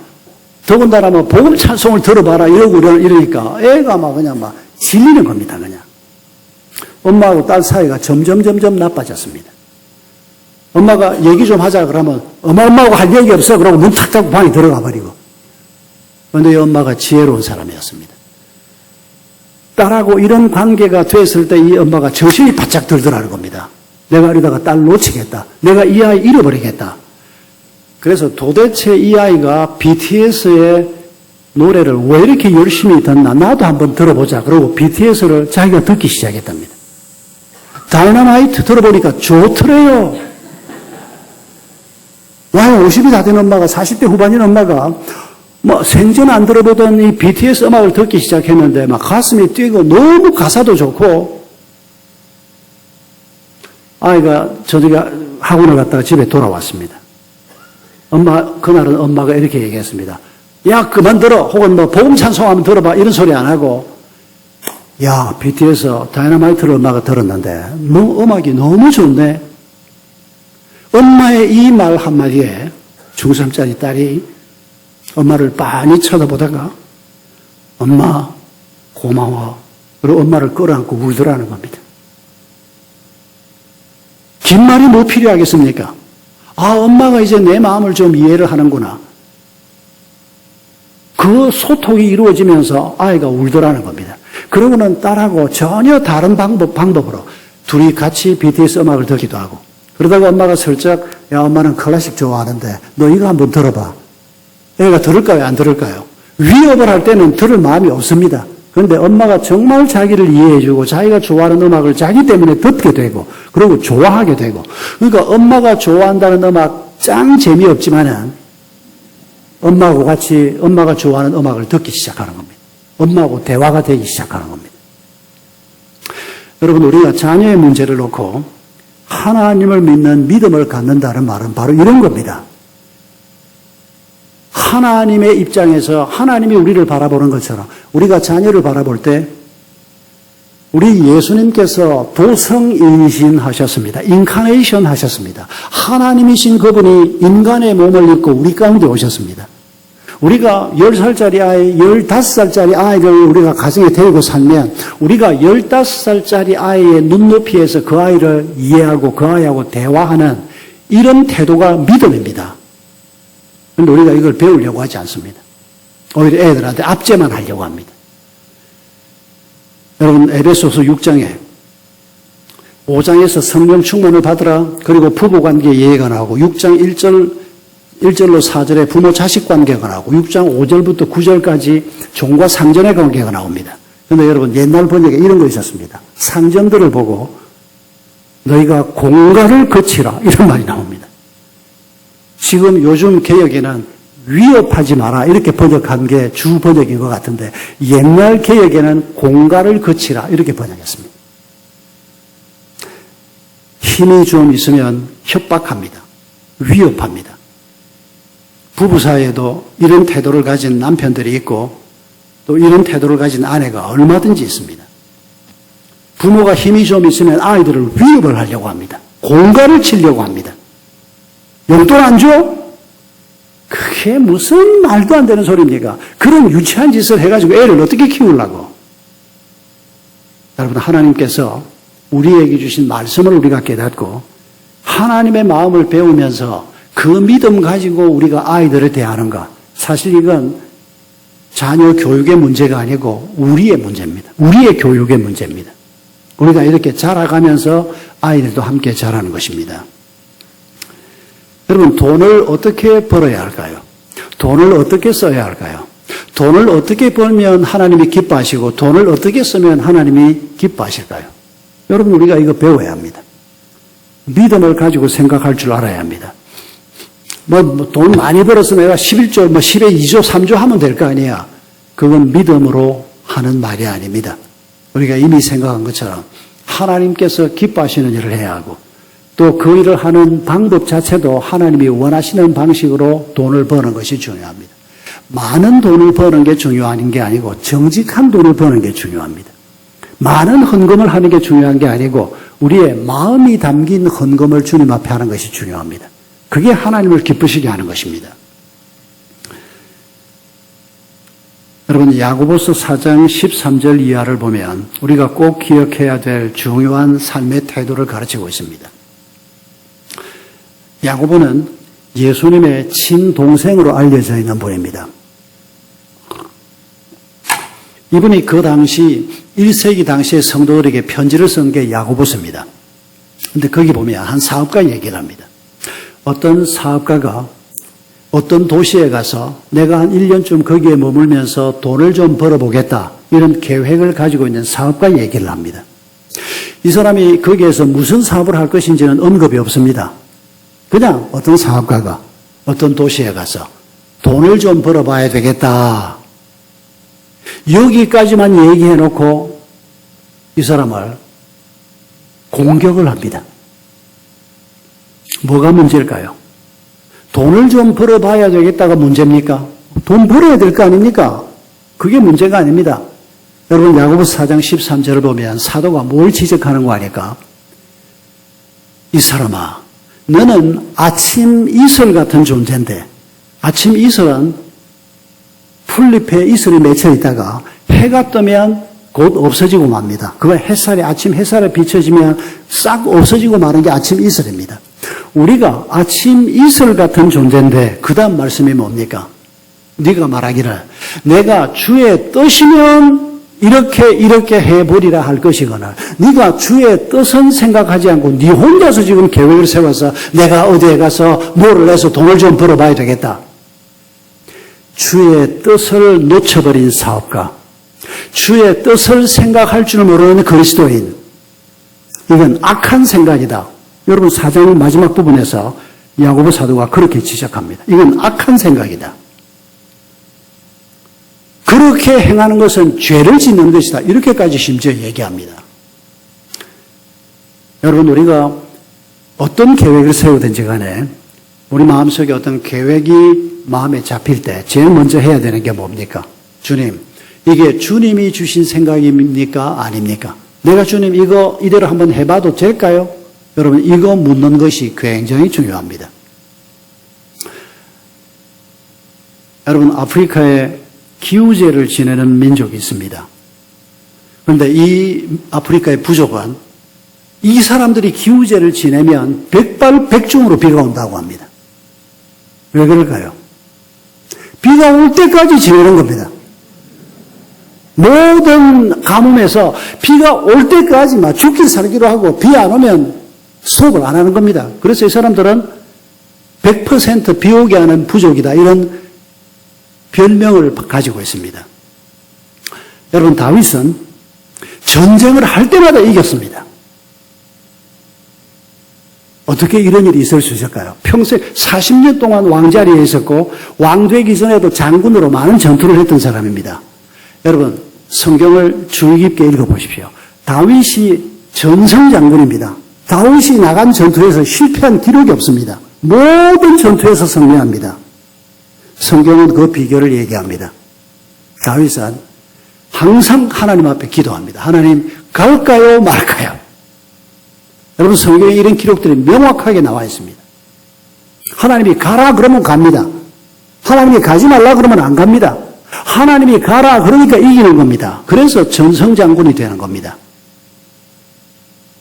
더군다나 복음 찬송을 들어봐라 이러니까 애가 그냥 질리는 겁니다. 그냥 엄마하고 딸 사이가 점점 나빠졌습니다. 엄마가 얘기 좀 하자 그러면 엄마하고 할 얘기 없어 그러고 문 탁 닫고 방에 들어가 버리고. 그런데 이 엄마가 지혜로운 사람이었습니다. 딸하고 이런 관계가 됐을 때 이 엄마가 정신이 바짝 들더라는 겁니다. 내가 이러다가 딸 놓치겠다. 내가 이 아이 잃어버리겠다. 그래서 도대체 이 아이가 BTS의 노래를 왜 이렇게 열심히 듣나, 나도 한번 들어보자. 그러고 BTS를 자기가 듣기 시작했답니다. 다이너마이트 들어보니까 좋더래요. 나이 50이 다 된 엄마가, 40대 후반인 엄마가 생전 안 들어보던 이 BTS 음악을 듣기 시작했는데 가슴이 뛰고 너무 가사도 좋고, 아이가 저녁에 학원을 갔다가 집에 돌아왔습니다. 그날은 엄마가 이렇게 얘기했습니다. 야, 그만 들어. 혹은 복음 찬송하면 들어봐. 이런 소리 안 하고, 야, BTS 다이너마이트를 엄마가 들었는데 음악이 너무 좋네. 엄마의 이 말 한마디에 중3짜리 딸이 엄마를 빤히 쳐다보다가 엄마 고마워. 그리고 엄마를 끌어안고 울더라는 겁니다. 긴 말이 뭐 필요하겠습니까? 엄마가 이제 내 마음을 좀 이해를 하는구나. 그 소통이 이루어지면서 아이가 울더라는 겁니다. 그러고는 딸하고 전혀 다른 방법으로 둘이 같이 BTS 음악을 듣기도 하고, 그러다가 엄마가 슬쩍, 야, 엄마는 클래식 좋아하는데 너 이거 한번 들어봐. 애가 들을까요? 안 들을까요? 위협을 할 때는 들을 마음이 없습니다. 그런데 엄마가 정말 자기를 이해해주고 자기가 좋아하는 음악을 자기 때문에 듣게 되고, 그리고 좋아하게 되고, 그러니까 엄마가 좋아한다는 음악 짱 재미없지만은 엄마하고 같이 엄마가 좋아하는 음악을 듣기 시작하는 겁니다. 엄마하고 대화가 되기 시작하는 겁니다. 여러분, 우리가 자녀의 문제를 놓고 하나님을 믿는 믿음을 갖는다는 말은 바로 이런 겁니다. 하나님의 입장에서 하나님이 우리를 바라보는 것처럼 우리가 자녀를 바라볼 때 우리 예수님께서 도성인신 하셨습니다. 인카네이션 하셨습니다. 하나님이신 그분이 인간의 몸을 입고 우리 가운데 오셨습니다. 우리가 10살짜리 아이, 15살짜리 아이를 우리가 가정에 데리고 살면 우리가 15살짜리 아이의 눈높이에서 그 아이를 이해하고 그 아이하고 대화하는 이런 태도가 믿음입니다. 그런데 우리가 이걸 배우려고 하지 않습니다. 오히려 애들한테 압제만 하려고 합니다. 여러분, 에베소서 6장에 5장에서 성령 충만을 받으라. 그리고 부부관계 예가 나오고 6장 1절로 4절에 부모 자식 관계가 나오고 6장 5절부터 9절까지 종과 상전의 관계가 나옵니다. 그런데 여러분, 옛날 번역에 이런 거 있었습니다. 상전들을 보고 너희가 공갈을 거치라 이런 말이 나옵니다. 지금 요즘 개혁에는 위협하지 마라 이렇게 번역한 게 주 번역인 것 같은데 옛날 개혁에는 공갈을 거치라 이렇게 번역했습니다. 힘이 좀 있으면 협박합니다. 위협합니다. 부부 사이에도 이런 태도를 가진 남편들이 있고 또 이런 태도를 가진 아내가 얼마든지 있습니다. 부모가 힘이 좀 있으면 아이들을 위협을 하려고 합니다. 공갈을 치려고 합니다. 용돈 안 줘? 그게 무슨 말도 안 되는 소리입니까? 그런 유치한 짓을 해가지고 애를 어떻게 키우려고? 여러분, 하나님께서 우리에게 주신 말씀을 우리가 깨닫고 하나님의 마음을 배우면서 그 믿음 가지고 우리가 아이들을 대하는가? 사실 이건 자녀 교육의 문제가 아니고 우리의 문제입니다. 우리의 교육의 문제입니다. 우리가 이렇게 자라가면서 아이들도 함께 자라는 것입니다. 여러분, 돈을 어떻게 벌어야 할까요? 돈을 어떻게 써야 할까요? 돈을 어떻게 벌면 하나님이 기뻐하시고 돈을 어떻게 쓰면 하나님이 기뻐하실까요? 여러분, 우리가 이거 배워야 합니다. 믿음을 가지고 생각할 줄 알아야 합니다. 돈 많이 벌어서 내가 11조, 10에 2조, 3조 하면 될 거 아니야. 그건 믿음으로 하는 말이 아닙니다. 우리가 이미 생각한 것처럼 하나님께서 기뻐하시는 일을 해야 하고 또 그 일을 하는 방법 자체도 하나님이 원하시는 방식으로 돈을 버는 것이 중요합니다. 많은 돈을 버는 게 중요한 게 아니고 정직한 돈을 버는 게 중요합니다. 많은 헌금을 하는 게 중요한 게 아니고 우리의 마음이 담긴 헌금을 주님 앞에 하는 것이 중요합니다. 그게 하나님을 기쁘시게 하는 것입니다. 여러분, 야고보서 4장 13절 이하를 보면 우리가 꼭 기억해야 될 중요한 삶의 태도를 가르치고 있습니다. 야고보는 예수님의 친동생으로 알려져 있는 분입니다. 이분이 그 당시 1세기 당시의 성도들에게 편지를 쓴 게 야고보서입니다. 그런데 거기 보면 한 사업가 얘기를 합니다. 어떤 사업가가 어떤 도시에 가서 내가 한 1년쯤 거기에 머물면서 돈을 좀 벌어보겠다 이런 계획을 가지고 있는 사업가 얘기를 합니다. 이 사람이 거기에서 무슨 사업을 할 것인지는 언급이 없습니다. 그냥 어떤 사업가가 어떤 도시에 가서 돈을 좀 벌어봐야 되겠다. 여기까지만 얘기해놓고 이 사람을 공격을 합니다. 뭐가 문제일까요? 돈을 좀 벌어봐야 되겠다가 문제입니까? 돈 벌어야 될 거 아닙니까? 그게 문제가 아닙니다. 여러분, 야고보서 4장 13절을 보면 사도가 뭘 지적하는 거 아닐까? 이 사람아, 너는 아침 이슬 같은 존재인데, 아침 이슬은 풀잎에 이슬이 맺혀 있다가 해가 뜨면 곧 없어지고 맙니다. 그거 아침 햇살에 비춰지면 싹 없어지고 마는 게 아침 이슬입니다. 우리가 아침 이슬 같은 존재인데 그 다음 말씀이 뭡니까? 네가 말하기를 내가 주의 뜻이면 이렇게 해보리라 할 것이거나 네가 주의 뜻은 생각하지 않고 네 혼자서 지금 계획을 세워서 내가 어디에 가서 뭐를 해서 돈을 좀 벌어봐야 되겠다. 주의 뜻을 놓쳐버린 사업가, 주의 뜻을 생각할 줄 모르는 그리스도인, 이건 악한 생각이다. 여러분, 4장 마지막 부분에서 야고보 사도가 그렇게 지적합니다. 이건 악한 생각이다. 그렇게 행하는 것은 죄를 짓는 것이다. 이렇게까지 심지어 얘기합니다. 여러분, 우리가 어떤 계획을 세우든지 간에 우리 마음속에 어떤 계획이 마음에 잡힐 때 제일 먼저 해야 되는 게 뭡니까? 주님, 이게 주님이 주신 생각입니까? 아닙니까? 내가 주님 이거 이대로 한번 해봐도 될까요? 여러분, 이거 묻는 것이 굉장히 중요합니다. 여러분, 아프리카에 기우제를 지내는 민족이 있습니다. 그런데 이 아프리카의 부족은 이 사람들이 기우제를 지내면 백발백중으로 비가 온다고 합니다. 왜 그럴까요? 비가 올 때까지 지내는 겁니다. 모든 가뭄에서 비가 올 때까지 막 죽기 살기로 하고 비 안 오면 수업을 안 하는 겁니다. 그래서 이 사람들은 100% 비 오게 하는 부족이다. 이런 별명을 가지고 있습니다. 여러분, 다윗은 전쟁을 할 때마다 이겼습니다. 어떻게 이런 일이 있을 수 있을까요? 평생 40년 동안 왕자리에 있었고 왕되기 전에도 장군으로 많은 전투를 했던 사람입니다. 여러분, 성경을 주의 깊게 읽어보십시오. 다윗이 전성장군입니다. 다윗이 나간 전투에서 실패한 기록이 없습니다. 모든 전투에서 승리합니다. 성경은 그 비결을 얘기합니다. 다윗은 항상 하나님 앞에 기도합니다. 하나님, 갈까요 말까요? 여러분, 성경에 이런 기록들이 명확하게 나와 있습니다. 하나님이 가라 그러면 갑니다. 하나님이 가지 말라 그러면 안 갑니다. 하나님이 가라 그러니까 이기는 겁니다. 그래서 전성장군이 되는 겁니다.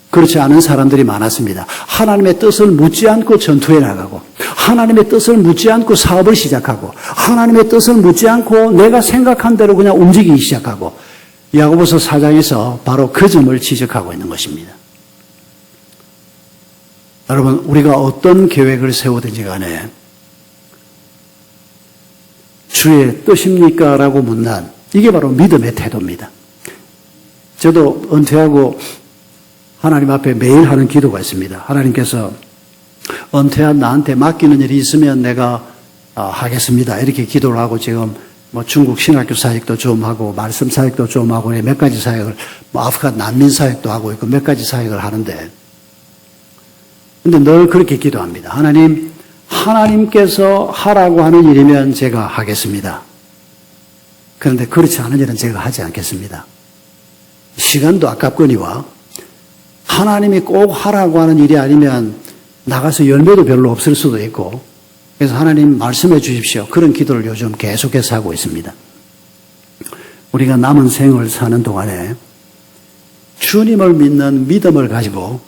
그렇지 않은 사람들이 많았습니다. 하나님의 뜻을 묻지 않고 전투에 나가고, 하나님의 뜻을 묻지 않고 사업을 시작하고, 하나님의 뜻을 묻지 않고 내가 생각한 대로 그냥 움직이기 시작하고, 야고보서 4장에서 바로 그 점을 지적하고 있는 것입니다. 여러분, 우리가 어떤 계획을 세우든지 간에 주의 뜻입니까? 라고 묻는, 이게 바로 믿음의 태도입니다. 저도 은퇴하고 하나님 앞에 매일 하는 기도가 있습니다. 하나님께서 은퇴한 나한테 맡기는 일이 있으면 내가 하겠습니다. 이렇게 기도를 하고 지금 중국 신학교 사역도 좀 하고 말씀 사역도 좀 하고 몇 가지 사역을, 아프리카 난민 사역도 하고 있고 몇 가지 사역을 하는데, 근데 늘 그렇게 기도합니다. 하나님, 하나님께서 하라고 하는 일이면 제가 하겠습니다. 그런데 그렇지 않은 일은 제가 하지 않겠습니다. 시간도 아깝거니와 하나님이 꼭 하라고 하는 일이 아니면 나가서 열매도 별로 없을 수도 있고, 그래서 하나님 말씀해 주십시오. 그런 기도를 요즘 계속해서 하고 있습니다. 우리가 남은 생을 사는 동안에 주님을 믿는 믿음을 가지고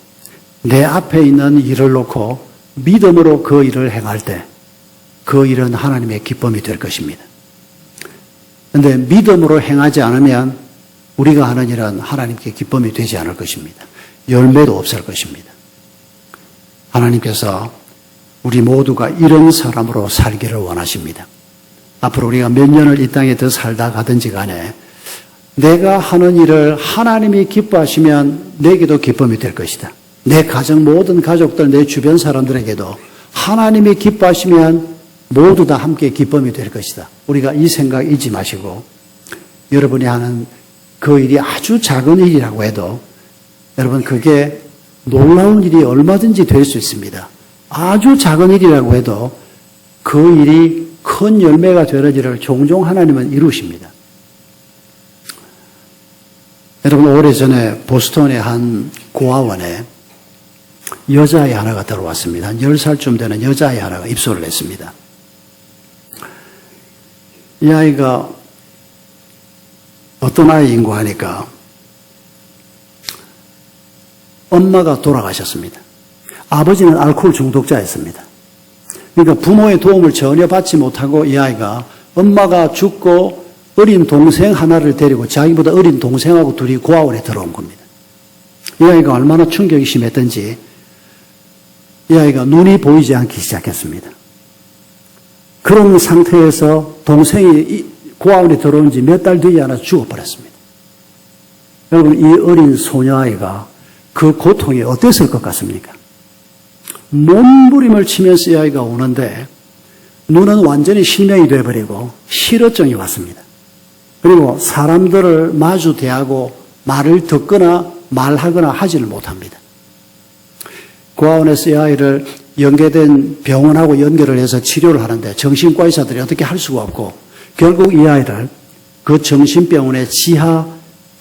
내 앞에 있는 일을 놓고 믿음으로 그 일을 행할 때 그 일은 하나님의 기쁨이 될 것입니다. 그런데 믿음으로 행하지 않으면 우리가 하는 일은 하나님께 기쁨이 되지 않을 것입니다. 열매도 없을 것입니다. 하나님께서 우리 모두가 이런 사람으로 살기를 원하십니다. 앞으로 우리가 몇 년을 이 땅에 더 살다 가든지 간에 내가 하는 일을 하나님이 기뻐하시면 내게도 기쁨이 될 것이다. 내 가정 모든 가족들, 내 주변 사람들에게도 하나님이 기뻐하시면 모두 다 함께 기쁨이 될 것이다. 우리가 이 생각 잊지 마시고, 여러분이 하는 그 일이 아주 작은 일이라고 해도 여러분, 그게 놀라운 일이 얼마든지 될 수 있습니다. 아주 작은 일이라고 해도 그 일이 큰 열매가 되는 일을 종종 하나님은 이루십니다. 여러분, 오래전에 보스턴의 한 고아원에 여자아이 하나가 들어왔습니다. 한 10살쯤 되는 여자아이 하나가 입소를 했습니다. 이 아이가 어떤 아이인고 하니까 엄마가 돌아가셨습니다. 아버지는 알코올 중독자였습니다. 그러니까 부모의 도움을 전혀 받지 못하고 이 아이가 엄마가 죽고 어린 동생 하나를 데리고 자기보다 어린 동생하고 둘이 고아원에 들어온 겁니다. 이 아이가 얼마나 충격이 심했던지 이 아이가 눈이 보이지 않기 시작했습니다. 그런 상태에서 동생이 고아원에 들어온 지 몇 달 되지 않아서 죽어버렸습니다. 여러분, 이 어린 소녀아이가 그 고통이 어땠을 것 같습니까? 몸부림을 치면서 이 아이가 오는데 눈은 완전히 실명이 되어버리고 실어증이 왔습니다. 그리고 사람들을 마주 대하고 말을 듣거나 말하거나 하지를 못합니다. 고아원에서 이 아이를 연계된 병원하고 연결을 해서 치료를 하는데 정신과 의사들이 어떻게 할 수가 없고 결국 이 아이를 그 정신병원의 지하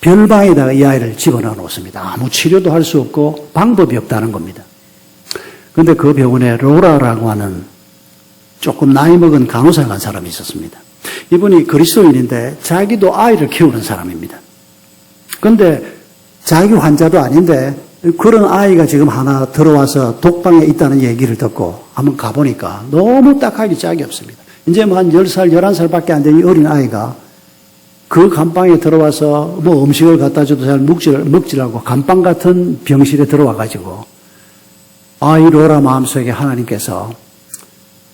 별방에다가 이 아이를 집어넣어 놓습니다. 아무 치료도 할 수 없고 방법이 없다는 겁니다. 그런데 그 병원에 로라라고 하는 조금 나이 먹은 간호사 간 사람이 있었습니다. 이분이 그리스도인인데 자기도 아이를 키우는 사람입니다. 그런데 자기 환자도 아닌데 그런 아이가 지금 하나 들어와서 독방에 있다는 얘기를 듣고 한번 가보니까 너무 딱하기 짝이 없습니다. 이제 뭐 한 10살, 11살밖에 안 된 이 어린 아이가 그 감방에 들어와서 뭐 음식을 갖다 줘도 잘 먹지라고 감방 같은 병실에 들어와가지고 아이 로라 마음속에 하나님께서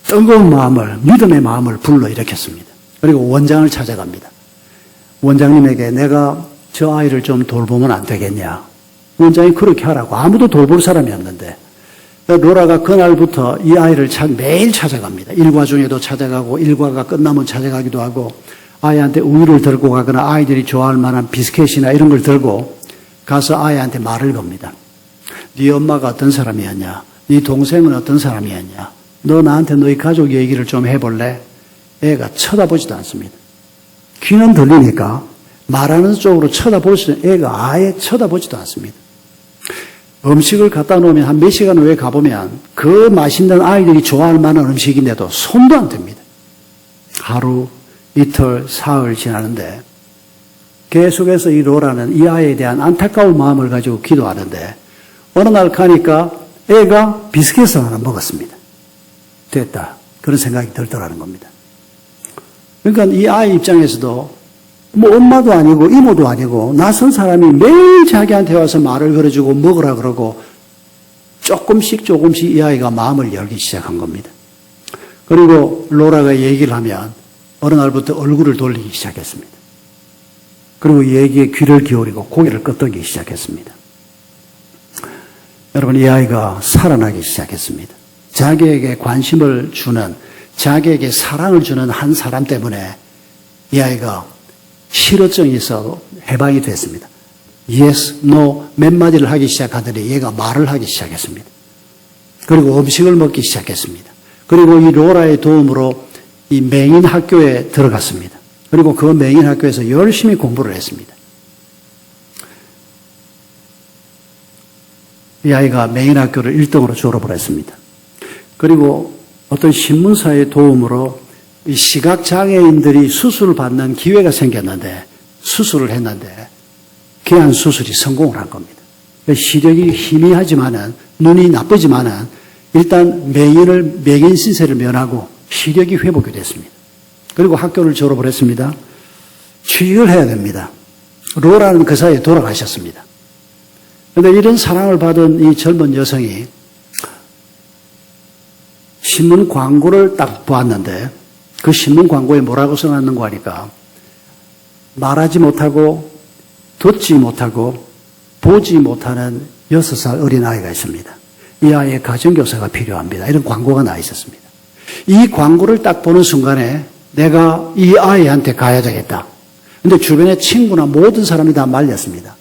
뜨거운 마음을, 믿음의 마음을 불러일으켰습니다. 그리고 원장을 찾아갑니다. 원장님에게 내가 저 아이를 좀 돌보면 안 되겠냐. 원장이 그렇게 하라고. 아무도 돌볼 사람이 없는데 로라가 그날부터 이 아이를 매일 찾아갑니다. 일과 중에도 찾아가고 일과가 끝나면 찾아가기도 하고 아이한테 우유를 들고 가거나 아이들이 좋아할 만한 비스켓이나 이런 걸 들고 가서 아이한테 말을 겁니다. 네 엄마가 어떤 사람이었냐? 네 동생은 어떤 사람이었냐? 너 나한테 너희 가족 얘기를 좀 해볼래? 애가 쳐다보지도 않습니다. 귀는 들리니까 말하는 쪽으로 쳐다볼 수 있는 애가 아예 쳐다보지도 않습니다. 음식을 갖다 놓으면 한 몇 시간 후에 가보면 그 맛있는 아이들이 좋아할 만한 음식인데도 손도 안 댑니다. 하루, 이틀, 사흘 지나는데 계속해서 이 로라는 이 아이에 대한 안타까운 마음을 가지고 기도하는데 어느 날 가니까 애가 비스켓을 하나 먹었습니다. 됐다. 그런 생각이 들더라는 겁니다. 그러니까 이 아이 입장에서도 뭐 엄마도 아니고 이모도 아니고 낯선 사람이 매일 자기한테 와서 말을 걸어주고 먹으라 그러고 조금씩 이 아이가 마음을 열기 시작한 겁니다. 그리고 로라가 얘기를 하면 어느 날부터 얼굴을 돌리기 시작했습니다. 그리고 얘기에 귀를 기울이고 고개를 끄덕이기 시작했습니다. 여러분, 이 아이가 살아나기 시작했습니다. 자기에게 관심을 주는, 자기에게 사랑을 주는 한 사람 때문에 이 아이가 실어증이 있어 해방이 됐습니다. Yes, no 몇 마디를 하기 시작하더니 얘가 말을 하기 시작했습니다. 그리고 음식을 먹기 시작했습니다. 그리고 이 로라의 도움으로 이 맹인 학교에 들어갔습니다. 그리고 그 맹인 학교에서 열심히 공부를 했습니다. 이 아이가 맹인 학교를 1등으로 졸업을 했습니다. 그리고 어떤 신문사의 도움으로 이 시각장애인들이 수술을 받는 기회가 생겼는데 수술을 했는데 귀한 수술이 성공을 한 겁니다. 시력이 희미하지만은 눈이 나쁘지만은 일단 맹인 신세를 면하고 시력이 회복이 됐습니다. 그리고 학교를 졸업을 했습니다. 취직을 해야 됩니다. 로라는 그 사이에 돌아가셨습니다. 그런데 이런 사랑을 받은 이 젊은 여성이 신문 광고를 딱 보았는데 그 신문 광고에 뭐라고 써놨는가 하니까 말하지 못하고 듣지 못하고 보지 못하는 6살 어린아이가 있습니다. 이 아이의 가정교사가 필요합니다. 이런 광고가 나 있었습니다. 이 광고를 딱 보는 순간에 내가 이 아이한테 가야 되겠다. 근데 주변에 친구나 모든 사람이 다 말렸습니다.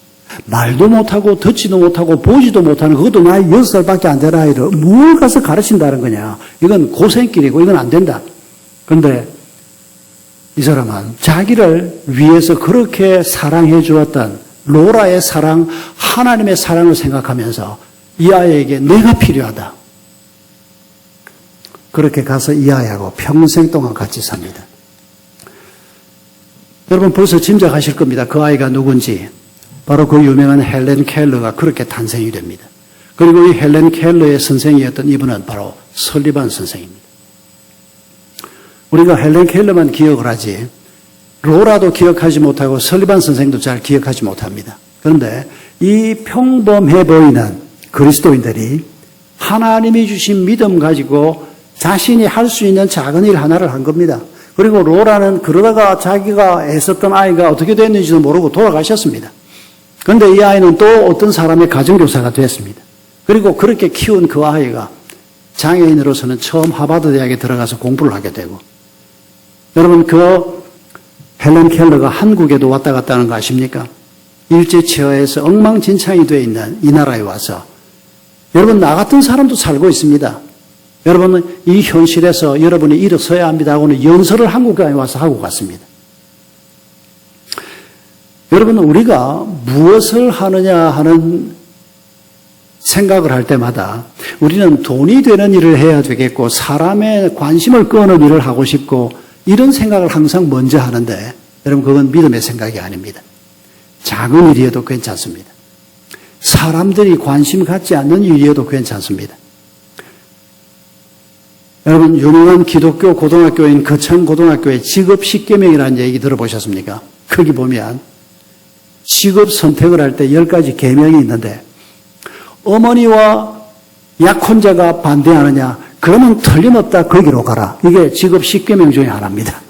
말도 못하고 듣지도 못하고 보지도 못하는 그것도 나이 6살밖에 안 된 아이를 뭘 가서 가르친다는 거냐. 이건 고생길이고 이건 안 된다. 그런데 이 사람은 자기를 위해서 그렇게 사랑해 주었던 로라의 사랑, 하나님의 사랑을 생각하면서 이 아이에게 내가 필요하다. 그렇게 가서 이 아이하고 평생 동안 같이 삽니다. 여러분 벌써 짐작하실 겁니다. 그 아이가 누군지. 바로 그 유명한 헬렌 켈러가 그렇게 탄생이 됩니다. 그리고 이 헬렌 켈러의 선생이었던 이분은 바로 설리반 선생입니다. 우리가 헬렌 켈러만 기억을 하지 로라도 기억하지 못하고 설리반 선생도 잘 기억하지 못합니다. 그런데 이 평범해 보이는 그리스도인들이 하나님이 주신 믿음 가지고 자신이 할 수 있는 작은 일 하나를 한 겁니다. 그리고 로라는 그러다가 자기가 애썼던 아이가 어떻게 됐는지도 모르고 돌아가셨습니다. 그런데 이 아이는 또 어떤 사람의 가정교사가 됐습니다. 그리고 그렇게 키운 그 아이가 장애인으로서는 처음 하버드 대학에 들어가서 공부를 하게 되고 여러분 그 헬렌 켈러가 한국에도 왔다 갔다 하는 거 아십니까? 일제치하에서 엉망진창이 되어 있는 이 나라에 와서 여러분 나 같은 사람도 살고 있습니다. 여러분은 이 현실에서 여러분이 일어서야 합니다 하고는 연설을 한국에 와서 하고 갔습니다. 여러분 우리가 무엇을 하느냐 하는 생각을 할 때마다 우리는 돈이 되는 일을 해야 되겠고 사람의 관심을 끄는 일을 하고 싶고 이런 생각을 항상 먼저 하는데 여러분 그건 믿음의 생각이 아닙니다. 작은 일이어도 괜찮습니다. 사람들이 관심 갖지 않는 일이어도 괜찮습니다. 여러분 유명한 기독교 고등학교인 거창고등학교의 직업 10계명이라는 얘기 들어보셨습니까? 거기 보면 직업 선택을 할 때 10가지 계명이 있는데 어머니와 약혼자가 반대하느냐? 그러면 틀림없다 거기로 가라. 이게 직업 10계명 중에 하나입니다.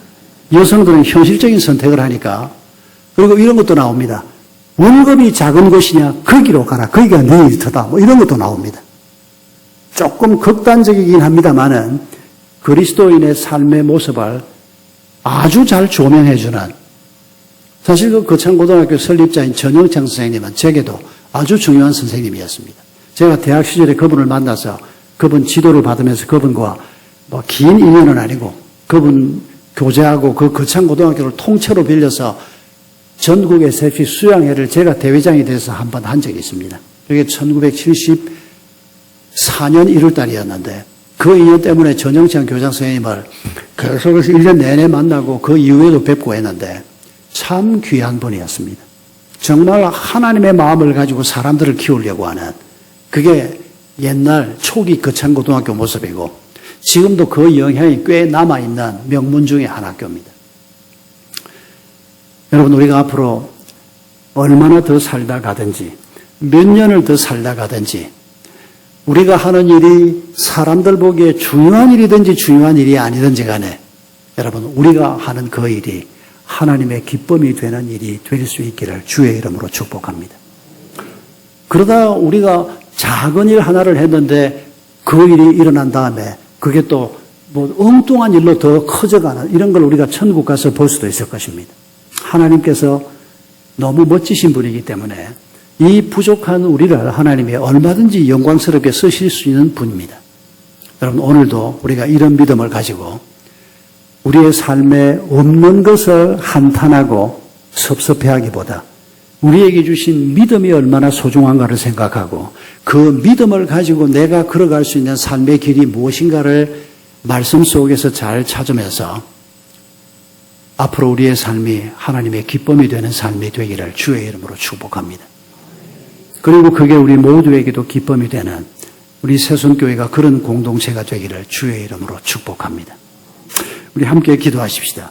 여성들은 현실적인 선택을 하니까. 그리고 이런 것도 나옵니다. 월급이 작은 곳이냐? 거기로 가라. 거기가 네 일터다. 뭐 이런 것도 나옵니다. 조금 극단적이긴 합니다만은 그리스도인의 삶의 모습을 아주 잘 조명해주는 사실 그 거창고등학교 설립자인 전영창 선생님은 제게도 아주 중요한 선생님이었습니다. 제가 대학 시절에 그분을 만나서 그분 지도를 받으면서 그분과 뭐 긴 인연은 아니고 그분 교재하고 그 거창고등학교를 통째로 빌려서 전국 SF 수양회를 제가 대회장이 돼서 한 번 한 적이 있습니다. 그게 1974년 1월 달이었는데 그 인연 때문에 전영창 교장 선생님을 계속해서 1년 내내 만나고 그 이후에도 뵙고 했는데 참 귀한 분이었습니다. 정말 하나님의 마음을 가지고 사람들을 키우려고 하는 그게 옛날 초기 거창고등학교 모습이고 지금도 그 영향이 꽤 남아있는 명문 중의 한 학교입니다. 여러분 우리가 앞으로 얼마나 더 살다 가든지 몇 년을 더 살다 가든지 우리가 하는 일이 사람들 보기에 중요한 일이든지 중요한 일이 아니든지 간에 여러분 우리가 하는 그 일이 하나님의 기쁨이 되는 일이 될 수 있기를 주의 이름으로 축복합니다. 그러다 우리가 작은 일 하나를 했는데 그 일이 일어난 다음에 그게 또 뭐 엉뚱한 일로 더 커져가는 이런 걸 우리가 천국 가서 볼 수도 있을 것입니다. 하나님께서 너무 멋지신 분이기 때문에 이 부족한 우리를 하나님이 얼마든지 영광스럽게 쓰실 수 있는 분입니다. 여러분 오늘도 우리가 이런 믿음을 가지고 우리의 삶에 없는 것을 한탄하고 섭섭해하기보다 우리에게 주신 믿음이 얼마나 소중한가를 생각하고 그 믿음을 가지고 내가 걸어갈 수 있는 삶의 길이 무엇인가를 말씀 속에서 잘 찾으면서 앞으로 우리의 삶이 하나님의 기쁨이 되는 삶이 되기를 주의 이름으로 축복합니다. 그리고 그게 우리 모두에게도 기쁨이 되는 우리 새손교회가 그런 공동체가 되기를 주의 이름으로 축복합니다. 우리 함께 기도하십시다.